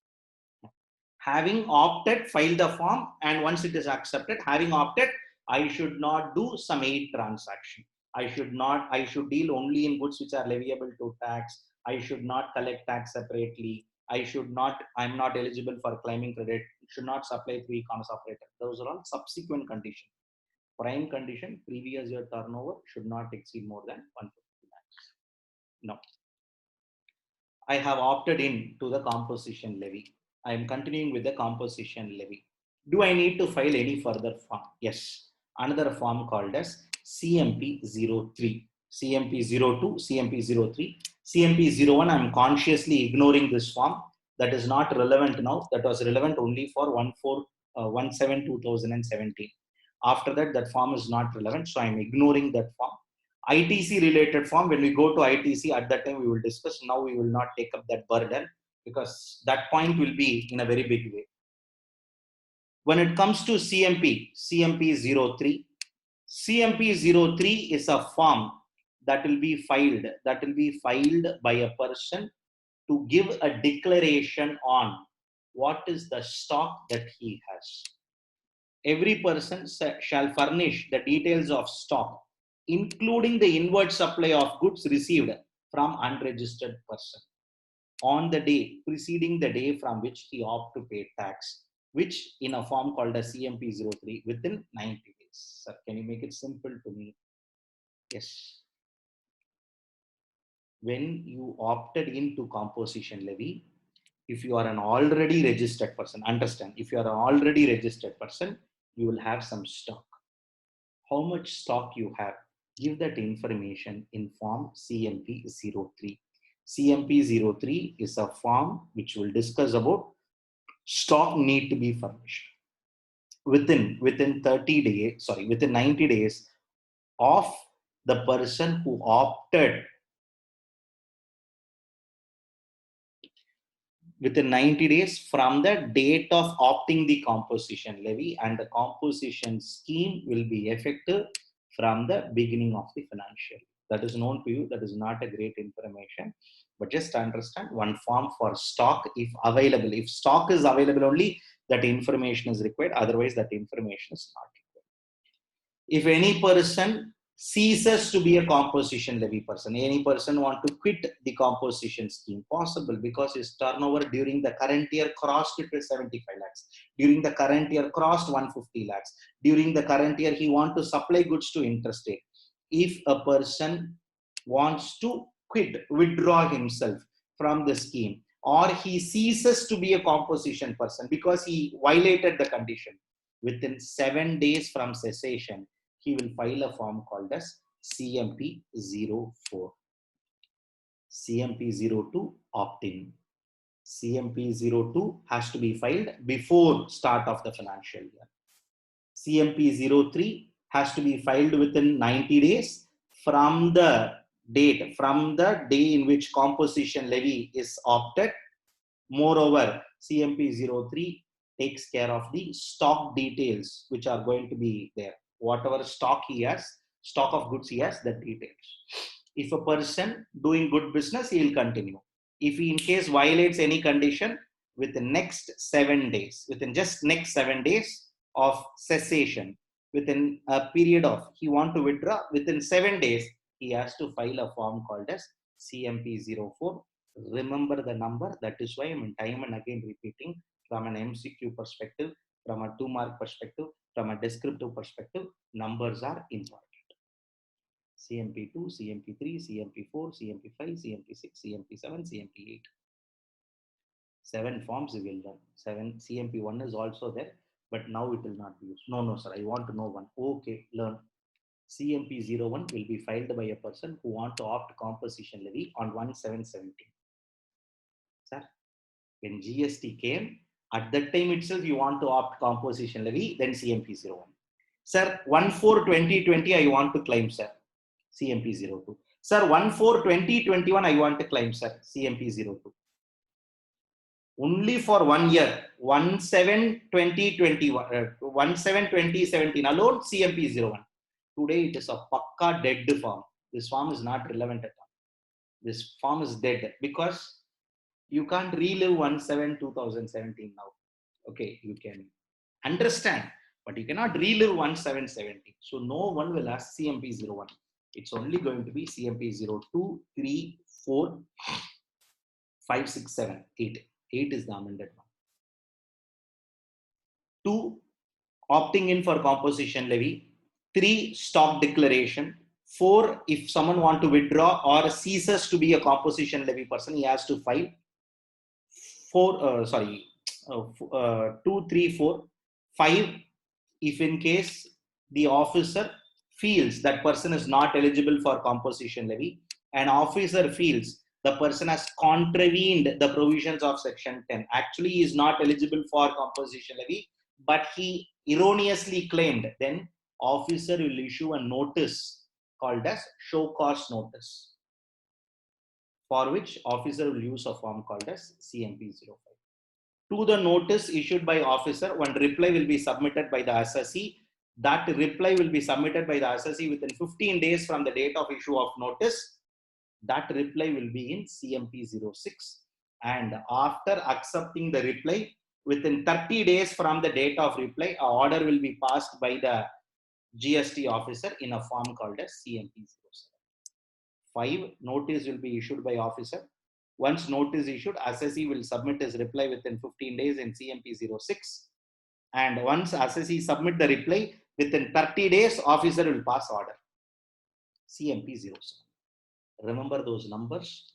Having opted, file the form, and once it is accepted, having opted, I should not do some aid transaction. I should deal only in goods which are leviable to tax. I should not collect tax separately. I'm not eligible for claiming credit. Should not supply through e-commerce operator. Those are all subsequent conditions. Prime condition, previous year turnover should not exceed more than 150 lakhs. No. I have opted in to the composition levy. I am continuing with the composition levy. Do I need to file any further form? Yes. Another form called as CMP03. CMP02, CMP03. CMP01, I am consciously ignoring this form. That is not relevant now. That was relevant only for 1/4/17/2017. After that, that form is not relevant. So I am ignoring that form. ITC related form, when we go to ITC, at that time we will discuss. Now we will not take up that burden because that point will be in a very big way. When it comes to CMP03, CMP03 is a form that will be filed by a person to give a declaration on what is the stock that he has. Every person shall furnish the details of stock, including the inward supply of goods received from unregistered person on the day preceding the day from which he ought to pay tax, which in a form called a CMP03 within 90 days. Sir, can you make it simple to me? Yes. When you opted into composition levy, if you are an already registered person, understand, if you are an already registered person, you will have some stock. How much stock you have, give that information in form CMP03. CMP03 is a form which we'll discuss about stock need to be furnished within 90 days of the person who opted, within 90 days from the date of opting the composition levy, and the composition scheme will be effective from the beginning of the financial year. That is known to you. That is not a great information, but just understand one form for stock if available. If stock is available only, that information is required. Otherwise, that information is not required. If any person ceases to be a composition levy person, any person want to quit the composition scheme, possible, because his turnover during the current year crossed it with 75 lakhs, during the current year crossed 150 lakhs, during the current year he want to supply goods to interstate. If a person wants to quit, withdraw himself from the scheme, or he ceases to be a composition person because he violated the condition, within 7 days from cessation, he will file a form called as CMP 04. CMP 02 opt-in. CMP 02 has to be filed before start of the financial year. CMP 03 has to be filed within 90 days from the day in which composition levy is opted. Moreover, CMP 03 takes care of the stock details which are going to be there. Whatever stock he has, stock of goods he has, the details. If a person doing good business, he will continue. If he in case violates any condition, within next 7 days, within just next 7 days of cessation, within a period of he want to withdraw, within 7 days, he has to file a form called as CMP 04. Remember the number. That is why I'm time and again repeating, from an MCQ perspective, from a 2-mark perspective, from a descriptive perspective, numbers are important. CMP2, CMP3, CMP4, CMP5, CMP6, CMP7, CMP8. 7 forms we will learn. 7 CMP1 is also there, but now it will not be used. No, sir, I want to know one. Okay, learn. CMP01 will be filed by a person who want to opt composition levy on 1/7/17. Sir, when GST came, at that time itself you want to opt composition levy, then CMP01. Sir, 1/4/2020 I want to claim, sir, CMP02. Sir, 1/4/2021 I want to claim, sir, CMP02. Only for 1 year, 1/7/2021, 1/7/2017 alone, CMP01. Today it is a pakka dead form. This form is not relevant at all. This form is dead because you can't relive 1/7/2017 now. Okay, you can understand, but you cannot relive 1/7/17. So no one will ask CMP01. It's only going to be CMP02, 3, 4, 5, 6, 7, 8. 8 is the amended one. 2, opting in for composition levy. 3, stock declaration. 4, if someone want to withdraw or ceases to be a composition levy person, he has to file. 2, 3, 4. 5, if in case the officer feels that person is not eligible for composition levy, and officer feels the person has contravened the provisions of section 10. Actually, he is not eligible for composition levy, but he erroneously claimed, then officer will issue a notice called as show cause notice, for which officer will use a form called as CMP05. To the notice issued by officer, one reply will be submitted by the assessee. That reply will be submitted by the assessee within 15 days from the date of issue of notice. That reply will be in CMP06. And after accepting the reply, within 30 days from the date of reply, an order will be passed by the GST officer in a form called as CMP07. 5, notice will be issued by officer. Once notice issued, assessee will submit his reply within 15 days in CMP06. And once assessee submit the reply, within 30 days, officer will pass order. CMP07. Remember those numbers.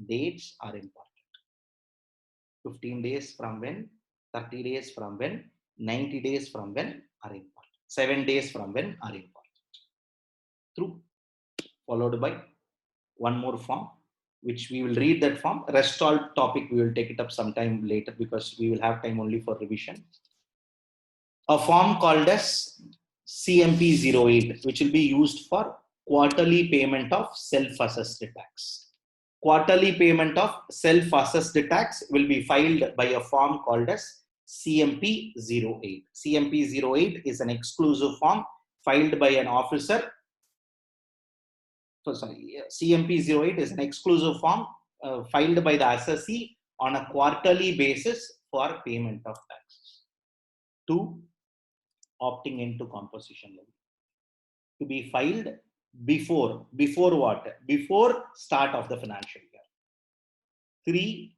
Dates are important. 15 days from when, 30 days from when, 90 days from when are important. 7 days from when are important. Through. Followed by one more form. which we will read that form. Rest all topic we will take it up sometime later because we will have time only for revision. A form called as CMP08, which will be used for quarterly payment of self-assessed tax. Quarterly payment of self-assessed tax will be filed by a form called as CMP08. CMP08 is an exclusive form filed by an officer. CMP08 is an exclusive form filed by the assessee on a quarterly basis for payment of taxes. 2. Opting into composition levy. To be filed before what? Before start of the financial year. 3.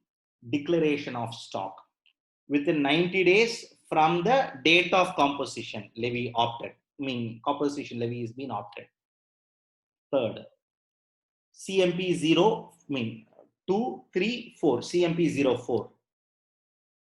Declaration of stock. Within 90 days from the date of composition levy opted. Composition levy is being opted. 3rd, CMP 2, 3, 4. CMP 04.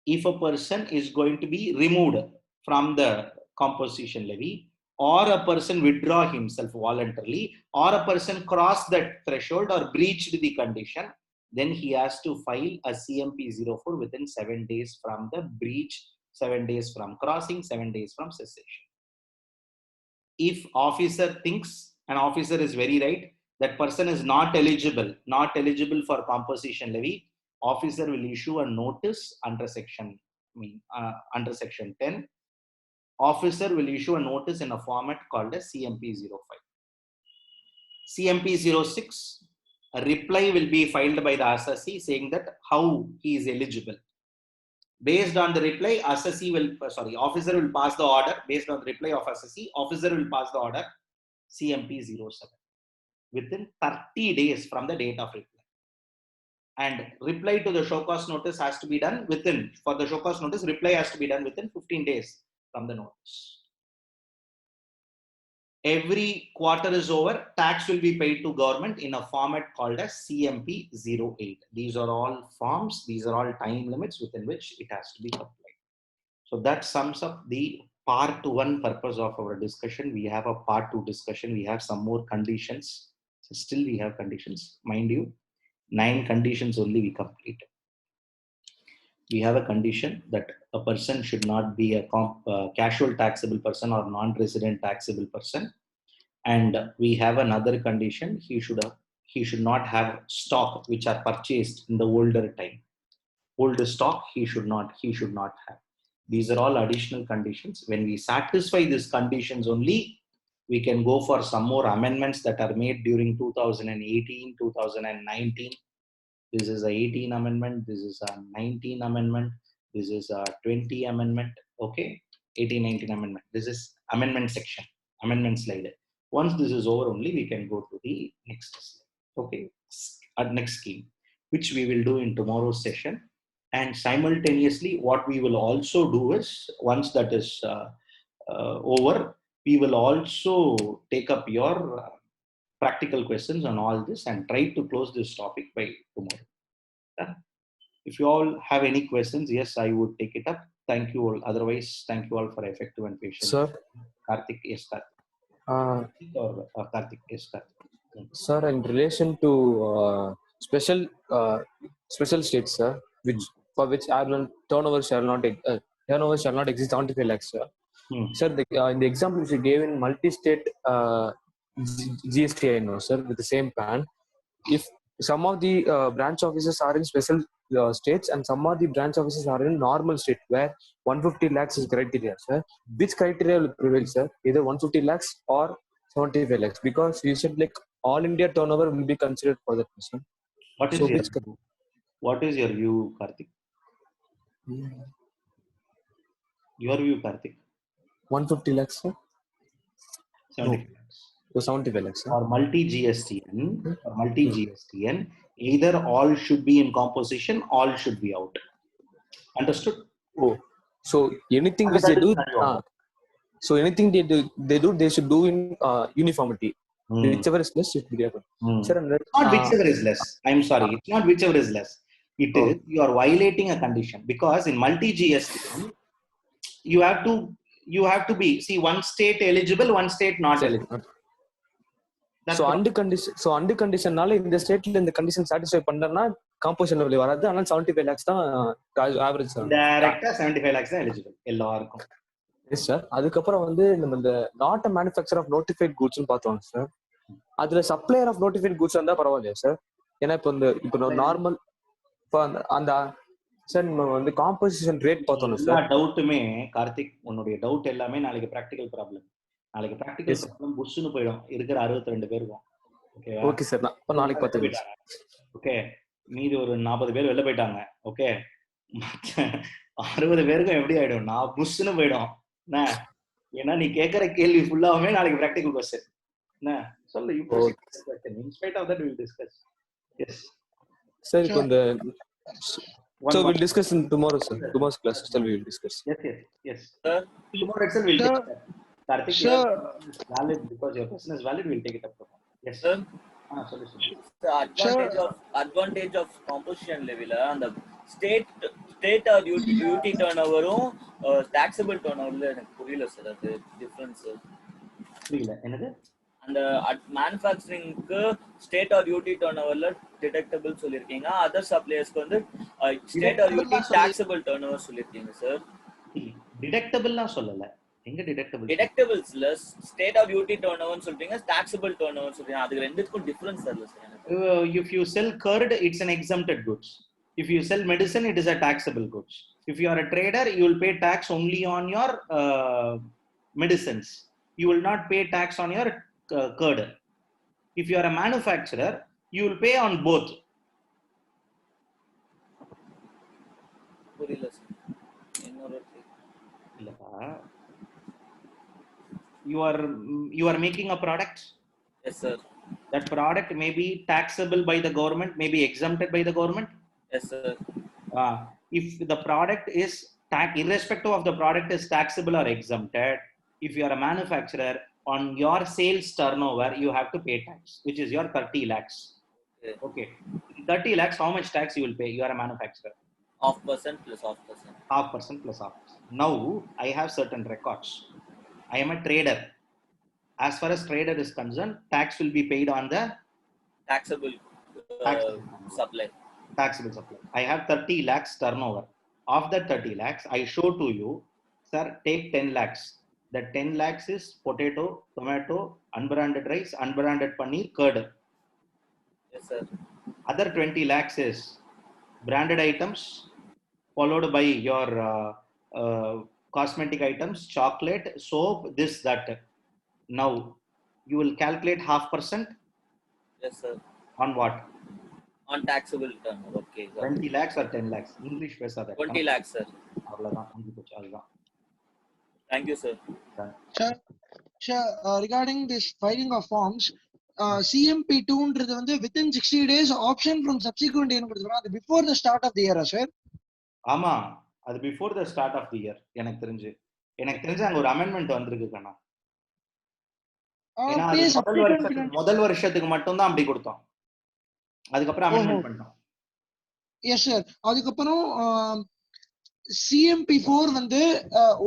If a person is going to be removed from the composition levy, or a person withdraw himself voluntarily, or a person cross that threshold or breached the condition, then he has to file a CMP 04 within 7 days from the breach, 7 days from crossing, 7 days from cessation. If officer thinks, an officer is very right, that person is not eligible for composition levy, officer will issue a notice under section 10. Officer will issue a notice in a format called as CMP 05. CMP 06, a reply will be filed by the assessee saying that how he is eligible. Based on the reply, officer will pass the order. Based on the reply of assessee, officer will pass the order CMP 07 within 30 days from the date of reply. And reply to the show cause notice has to be done within, for the show cause notice, reply has to be done within 15 days from the notice. Every quarter is over, tax will be paid to government in a format called as CMP 08. These are all forms, these are all time limits within which it has to be applied. So that sums up the part 1 purpose of our discussion. We have a part 2 discussion. We have some more conditions. So still we have conditions, mind you, 9 conditions only we complete. We have a condition that a person should not be a casual taxable person or non-resident taxable person. And we have another condition, he should not have stock which are purchased in the older time. Older stock he should not have. These are all additional conditions. When we satisfy these conditions only, we can go for some more amendments that are made during 2018, 2019. This is a 18 amendment. This is a 19 amendment. This is a 20 amendment. Okay, 18, 19 amendment. This is amendment section, amendment slide. Once this is over only, we can go to the next slide. Okay, next scheme, which we will do in tomorrow's session. And simultaneously, what we will also do is, once that is over, we will also take up your practical questions on all this and try to close this topic by tomorrow. Yeah? If you all have any questions, yes, I would take it up. Thank you all. Otherwise, thank you all for effective and patient. Sir? Karthik, yes, Karthik. Karthik, yes, Karthik. Sir, in relation to special states, sir, which for which Ireland turnover shall not exceed 75 lakhs, sir. Sir, in the example which you gave in multi-state GST, I know, sir, with the same PAN, if some of the branch offices are in special states and some of the branch offices are in normal state where 150 lakhs is criteria, sir, which criteria will prevail, sir? Either 150 lakhs or 75 lakhs? Because you said like all India turnover will be considered for that person. What is your view, Karthik? Your view, Karthik? 150 lakhs, sir? 75 lakhs. So 75 lakhs, sir? Or multi-GSTN, either all should be in composition, all should be out. Understood? Oh, so anything which they do, they should do in uniformity. Whichever is less, it will be happen. Sir, not whichever is less. I'm sorry, it's not whichever is less. It is you are violating a condition, because in multi-GST you have to be one state eligible, one state not eligible. So and கண்டிஷன்னால இந்த ஸ்டேட்ல இந்த condition satisfy பண்ணா composition level வராது. ஆனால் 75 lakhs தான் average sir. டைரக்டா 75 lakhs தான் எலிஜிபிள் எல்லாருக்கும். Yes sir. அதுக்கப்புறம் வந்து நம்ம இந்த not a manufacture of notified குட்ஸ்னு பார்த்தோம் சார். அதுல சப்ளையர் ஆஃப் நோட்டிஃபைட் குட்ஸ் இருந்தா பரவாயில்லையா சார்? ஏன்னா இப்போ நார்மல் அந்த சார் நம்ம வந்து காம்போசிஷன் ரேட் பார்த்தோம் சார். எல்லா டவுட்டுமே கார்த்திக், உன்னுடைய டவுட் எல்லாமே நாளைக்கு ப்ராக்டிகல் ப்ராப்ளம். நாளைக்கு ப்ராக்டிகல் ப்ராப்ளம் புஷ்னு போயிடும் இருக்கிற 62 பேருக்கும். ஓகே சார், நான் நாளைக்கு பார்த்துக்கிறேன். ஓகே, மீதி ஒரு 40 பேர் வெளில போயிட்டாங்க. ஓகே, 60 பேருக்கும் எப்படி ஆயிடும்? நான் புஷ்னு போயிடும். என்ன, ஏன்னா நீ கேட்கற கேள்வி ஃபுல்லாவுமே நாளைக்கு ப்ராக்டிகல் கொஸ்டின். என்ன சொல்லு, you proceed. In spite of that we will discuss. Yes sir. இப்போ இந்த so we'll discuss in tomorrow sir. Tomorrow's class still we will discuss. Yes sir. Tomorrow itself we'll take it up. Karthik, sure. Valid, because your question is valid, we'll take it up tomorrow. Yes sir. Sorry. The advantage of composition level and the state or UT turnover taxable turnover எனக்கு புரியல sir. அது difference புரியல என்னது? அந்த மேனுஃபேக்சரிங்க்கு state R யூடி டர்ன்ஓவர்ல deductible சொல்லிருக்கீங்க, other சப்ளையர்ஸ்க்கு வந்து state R யூடி taxable turnover சொல்லிருக்கீங்க sir. டிடக்டபிள்லாம் சொல்லல. எங்க டிடக்டபிள்ஸ்ல ஸ்டேட் ஆர் யூடி டர்ன்ஓவர் சொல்றீங்க, டாக்ஸபிள் டர்ன்ஓவர் சொல்றீங்க. அதுக்கு ரெண்டுத்துக்கும் டிஃபரன்ஸ் தெரியல sir. If you sell curd, it's an exempted goods. If you sell medicine, it is a taxable goods. If you are a trader, you will pay tax only on your medicines. You will not pay tax on your curd. If you are a manufacturer, you will pay on both. You are making a product. Yes sir. That product may be taxable by the government, may be exempted by the government. Yes sir. If the product is irrespective of the product is taxable or exempted, if you are a manufacturer, on your sales turnover you have to pay tax, which is your 30 lakhs. Okay. 30 lakhs, how much tax you will pay? You are a manufacturer. 0.5% plus 0.5%. 0.5% plus 0.5%. Now I have certain records. I am a trader. As far as trader is concerned, tax will be paid on the taxable supply. Taxable supply. I have 30 lakhs turnover. Of that 30 lakhs, I show to you, sir, take 10 lakhs. That 10 lakhs is potato, tomato, unbranded rice, unbranded paneer, curd. Yes sir. Other 20 lakhs is branded items, followed by your cosmetic items, chocolate, soap, this, that. Now, you will calculate 0.5%. Yes sir. On what? On taxable turnover. Okay. 20 lakhs or 10 lakhs? English pesa that. 20 lakhs sir. Thank you sir. Sure. Regarding this filing of forms, CMP2 ன்றது வந்து within 60 days option from subsequent year கொடுத்துருக்காங்க. அது before the start of the year sir? ஆமா, அது before the start of the year. எனக்கு தெரிஞ்சு அங்க ஒரு அமெண்ட்மென்ட் வந்திருக்கு கண்ணா. முதல் வருஷத்துக்கு மட்டும் தான் அப்படி கொடுத்தோம். அதுக்கப்புறம் அமெண்ட்மென்ட் பண்ணோம். S sir. அதுக்கப்புறம் CMP4 வந்து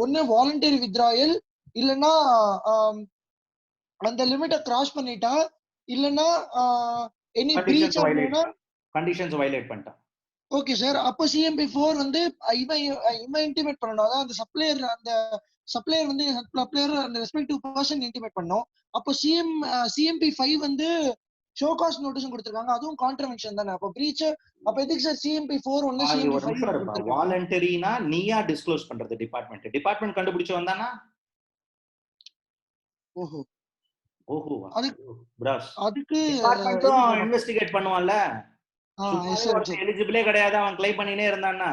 ஒன்னு வாலண்டரி வித்ட்ராயல், இல்லனா அந்த லிமிட்ட கிராஸ் பண்ணிட்டா, இல்லனா எனி பிரீச் ஆனா கண்டிஷன்ஸ் வயலேட் பண்ணிட்டா. Okay sir. அப்ப CMP4 வந்து இவன் இன்டிமேட் பண்ணனும். அதாவது அந்த சப்ளையர் வந்து சப்ளையர் அந்த ரெஸ்பெக்டிவ் பர்சன் இன்டிமேட் பண்ணனும். அப்போ CMP5 வந்து ஷோ காஸ் நோட்டீஸ் கொடுத்திருக்காங்க. அதுவும் கான்ட்ரவென்ஷன் தானே. அப்ப பிரீச் அப்ப எதுக்கு சார் CMP4 ஒன்னு CMP5 கொடுத்திருக்காங்க? வாலண்டரினா நீயா டிஸ்க்ளோஸ் பண்றது டிபார்ட்மென்ட் கண்டுபிடிச்சு வந்தானா? அதுக்கு டிபார்ட்மென்ட்டும் இன்வெஸ்டிகேட் பண்ணுவான்ல. எலிஜிபிளே கிடையாது அவன் க்ளைம் பண்ணினே இருந்தான்னா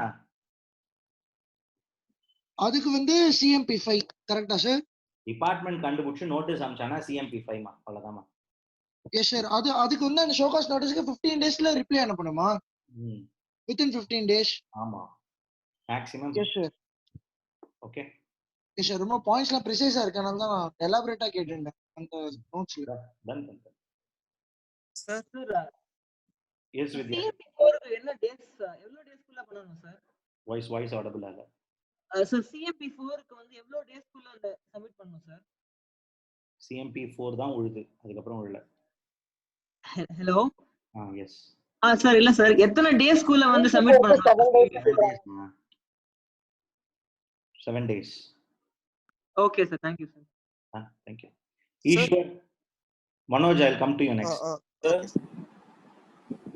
அதுக்கு வந்து CMP5 கரெக்ட்டா சார்? டிபார்ட்மென்ட் கண்டுபிடிச்சு நோட்டீஸ் அனுப்பிச்சானா CMP5 மா, அவ்வளவுதான். Yes sir. அதுக்கு வந்து அந்த ஷோகாஸ் நோட்டீஸ்க்கு 15 டேஸ்ல ரிப்ளை அனுப்பணுமா? within 15 days. ஆமா, maximum. Yes sir. Okay. Yes sir. ரொம்ப பாயிண்ட்ஸ்லாம் ப்ரிசைஸா இருக்கனால தான் நான் எலாபரேட்டா கேட்டேன் அந்த நோட்ஸ்ல. Done sir. Yes Vidya. CMP4 என்ன டேஸ் எவ்வளவு டேஸ்க்குள்ள பண்ணனும் சார்? வாய்ஸ் ஆடிபிள் ஆகல. சார் CMP4 க்கு வந்து எவ்வளவு டேஸ்க்குள்ள அந்த சப்மிட் பண்ணனும் சார்? CMP4 தான் உழுது, அதுக்கு அப்புறம் உள்ள ஹலோ Yes. சார் இல்ல சார் எத்தனை டேஸ்க்குள்ள வந்து சப்மிட் பண்ணணும் 7 days. 7 days. Okay sir thank you sir Thank you. Ishwar, Manoj, I'll come to you next. Sir,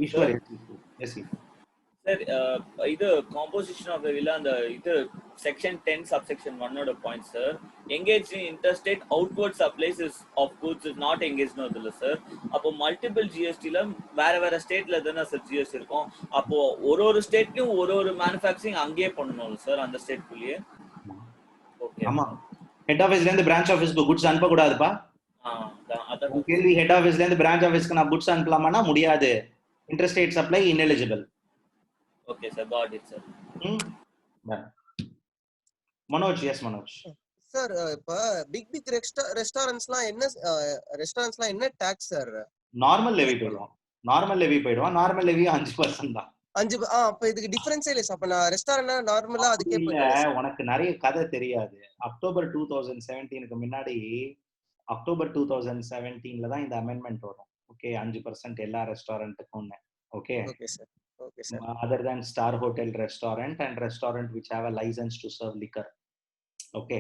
Ishwar, sir. yes. Sir, இது composition of the will and இது section 10 subsection 1 ஓட point sir. Engaged in interstate outward supplies of goods is not engaged no இல்ல sir. அப்போ multiple GST ல வேற ஸ்டேட்ல தான sir GST இருக்கும். அப்போ ஒரு ஸ்டேட்லயும் ஒரு manufacturing அங்கேயே பண்ணனும் sir அந்த ஸ்டேட் குள்ளேயே. ஓகே. ஆமா. ஹெட் ஆபீஸ்ல இருந்து பிரான்ச் ஆபீஸ்க்கு goods அனுப்ப கூடாதுப்பா. அதான் கேள்வி ஹெட் ஆபீஸ்ல இருந்து பிரான்ச் ஆபீஸ்க்கு நான் goods அனுப்பலாமானா முடியாது. Interstate supply ineligible. Okay sir, got it sir. Manoj, yes Manoj. Sir இப்ப பிக் ரெஸ்டாரண்ட்ஸ்லாம் என்ன டாக்ஸ் சார்? நார்மல் லெவி போய்டுவோம். நார்மல் லெவி 5% தான். 5 அப்ப இதுக்கு டிஃபரன்ஸே இல்ல அப்ப நான் ரெஸ்டாரன்ட்னா நார்மலா அதுக்கே போயிடுவேன். உனக்கு நிறைய கதை தெரியாது. அக்டோபர் 2017க்கு முன்னாடி அக்டோபர் 2017ல தான் இந்த அமெண்ட்மென்ட் வரும். ஓகே 5% எல்லா ரெஸ்டாரண்ட்டுக்கும். Okay okay sir. Okay, sir. Other than star hotel restaurant and restaurant which have a license to serve liquor. Okay.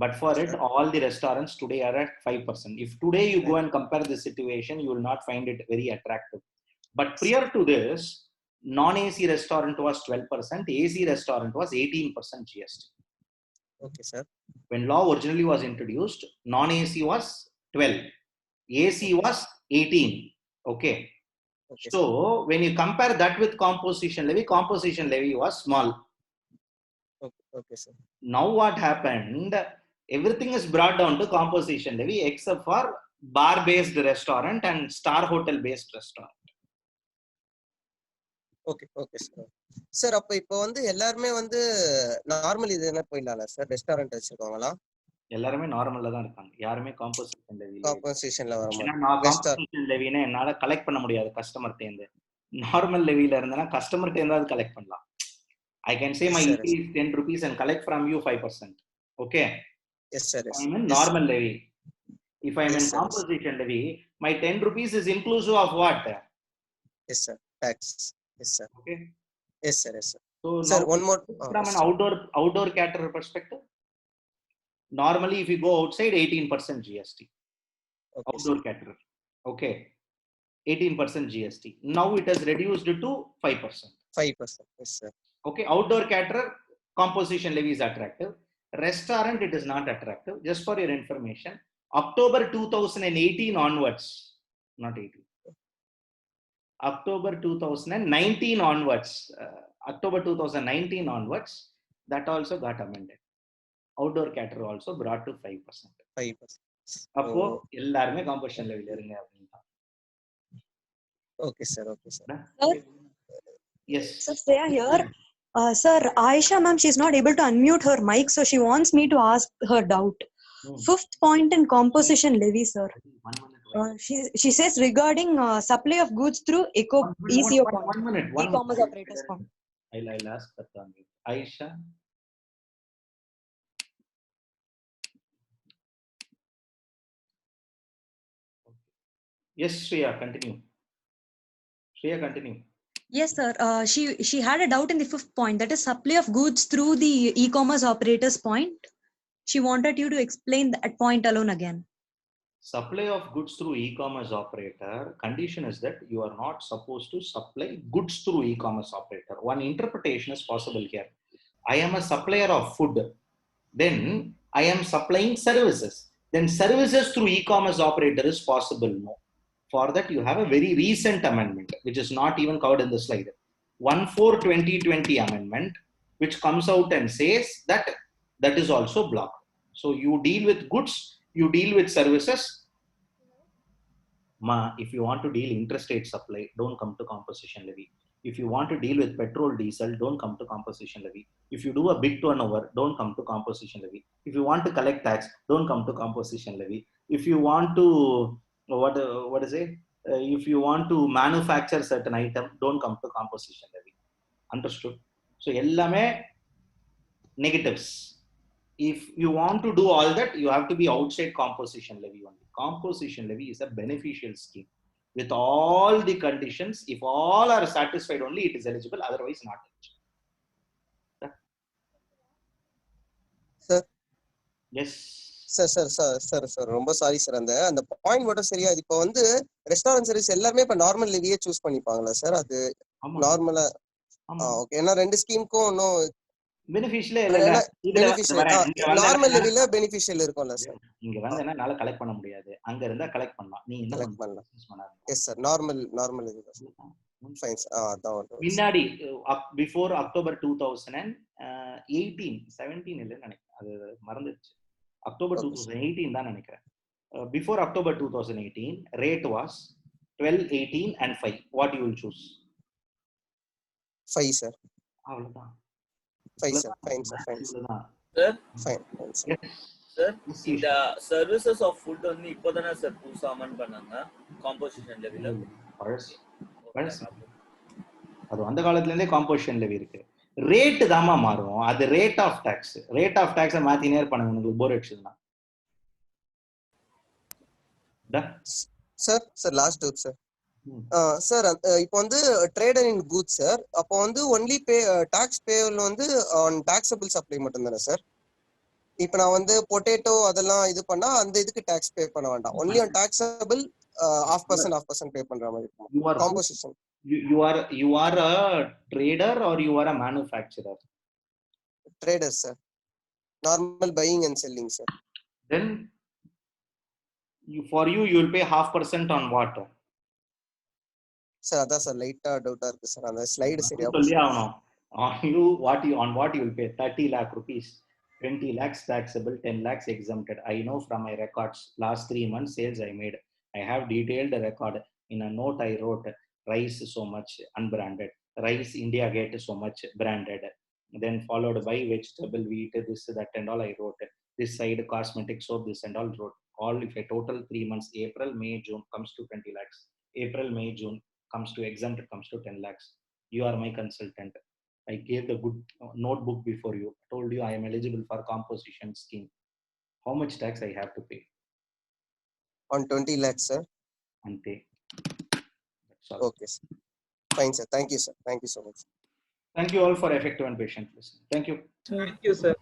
But for it, all the restaurants today are at 5%. If today you go and compare the situation, you will not find it very attractive. But prior to this, non-AC restaurant was 12%, AC restaurant was 18% GST. Okay, sir. When law originally was introduced, non-AC was 12, AC was 18. Okay. Okay, so when you compare that with composition levy was small. Okay sir. Now what happened, everything is brought down to composition levy except for bar based restaurant and star hotel based restaurant. Okay sir. Sir அப்ப இப்போ வந்து எல்லாரும் வந்து normal இது என்ன போயிடலாம் sir restaurant வச்சிருக்காங்களா? எல்லாரும் நார்மல்ல தான் இருக்காங்க. யாருமே காம்போசிஷன்ல வர மாட்டாங்க. நான் காம்போசிஷன் லெவினா என்னால கலெக்ட் பண்ண முடியாது கஸ்டமர்ட்ட இருந்து. நார்மல் லெவில இருந்தா கஸ்டமர்ட்ட இருந்தாவது கலெக்ட் பண்ணலாம். I can say my increase 10 rupees and collect from you 5%. Okay? Yes sir. I'm in normal levy. If I'm in composition levy, my 10 rupees is inclusive of what? Yes sir. Tax. Yes sir. Okay? Yes sir. So sir, one more from an outdoor caterer perspective, normally if you go outside 18% GST. Okay, outdoor caterer. Okay. 18% GST. Now it has reduced to 5%. 5%. Yes sir. Okay. Outdoor caterer composition levy is attractive. Restaurant it is not attractive. Just for your information, October 2018 onwards, not 18. October 2019 onwards, October 2019 onwards, that also got amended. Outdoor caterer also brought to 5%. 5%. அப்போ எல்லாருமே composition லெவல்ல இருங்க அப்படினா. Okay sir. Yes. So Shreya here. Sir, Aisha ma'am, she's not able to unmute her mic, so she wants me to ask her doubt. Fifth point in composition levy, sir. She says regarding supply of goods through ECO point. 1 minute. E-commerce operators point. I'll ask that on you. Aisha. Yes, Shreya, continue. Yes, sir. She had a doubt in the fifth point, that is supply of goods through the e-commerce operators point. She wanted you to explain that point alone again. Supply of goods through e-commerce operator, condition is that you are not supposed to supply goods through e-commerce operator. One interpretation is possible here. I am a supplier of food, then I am supplying services. Then services through e-commerce operator is possible. No. For that, you have a very recent amendment, which is not even covered in the slide. 1/4/2020 amendment, which comes out and says that that is also blocked. So you deal with goods, you deal with services. Ma, if you want to deal interstate supply, don't come to composition levy. If you want to deal with petrol, diesel, don't come to composition levy. If you do a big turnover, don't come to composition levy. If you want to collect tax, don't come to composition levy. If you want to what is it? If you want to manufacture certain item, don't come to composition levy. Understood? So ellame negatives. If you want to do all that, you have to be outside composition levy only. Composition levy is a beneficial scheme. with all the conditions. If all are satisfied only, it is eligible, otherwise not eligible. Sir. Yes. Sir ரொம்ப sorry sir. அந்த point மட்டும் சரியா, இப்போ வந்து restaurant service எல்லாருமே இப்ப normal லெவியே choose பண்ணிப்பாங்களா sir? அது நார்மலா ஓகே. ஏன்னா ரெண்டு ஸ்கீமுக்கும் இன்னும் நார்மல் லெவில பெனிஃபிஷியல் இருக்கும்ல சார். இங்க வந்து என்னால கலெக்ட் பண்ண முடியாது, அங்க இருந்தா கலெக்ட் பண்ணலாம். நீ என்ன கலெக்ட் பண்ணலாம். எஸ் சார், நார்மல் இது ஃபைன் சார். அதான் முன்னாடி பிஃபோர் அக்டோபர் 2018 17 இல்ல நினைக்கிறேன், அது மறந்துடுச்சு. அக்டோபர் 2018 தான் நினைக்கிறேன். Before October 2018, rate was 12, 18 and 5. What you will choose? 5 sir. அவ்வளவுதான். 5 sir. Fine sir. Sir. Fine. Sir, இந்த services of food வந்து இப்போதானே சார் புதுசா அமெண்ட் பண்ணாங்க காம்போசிஷன் லெவல்ல? அது அந்த காலத்துல இருந்தே காம்போசிஷன் லெவல் இருக்கு. ரேட் தாமா மாறும், அது rate of tax. Rate of டாக்ஸை மாத்தினே இருப்பாங்க. உங்களுக்கு போர் அடிச்சதுன்னா sir last doubt sir. Sir இப்போ வந்து ட்ரேடர் இன் கூட்ஸ் சார், அப்போ வந்து ஒன்லி டாக்ஸ் பேவல் வந்து ஆன் டாக்ஸபிள் சப்ளை மட்டும் தானே சார்? இப்போ நான் வந்து பொட்டேட்டோ அதெல்லாம் இது பண்ணா அந்த இதுக்கு டாக்ஸ் பே பண்ண வேண்டாம், only on taxable half percent பே பண்ற மாதிரி இருக்கும். Composition. You are a trader or you are a manufacturer? Trader sir. Normal buying and selling sir. Then you will pay 0.5% on what? Sir, அதான் சார் லைட்டா டவுட்டா இருக்கு sir. அந்த slide சரியா சொல்லி ஆகணும். On what you will pay 30 lakh rupees, 20 lakhs taxable, 10 lakhs exempted. I know from my records, last 3 months sales I made. I have detailed the record. In a note I wrote rice so much unbranded, rice India Gate so much branded, then followed by vegetable, wheat, this, that and all I wrote. This side cosmetic soap, this and all wrote. All if I total 3 months, April, May, June comes to 20 lakhs. April, May, June comes to exempted, comes to 10 lakhs. You are my consultant. I gave the good notebook before you. Told you I am eligible for composition scheme. How much tax I have to pay? On 20 lakhs sir. Ante. Okay sir. Fine sir. Thank you sir. Thank you so much. Thank you all for effective and patient listening. Thank you. Thank you sir.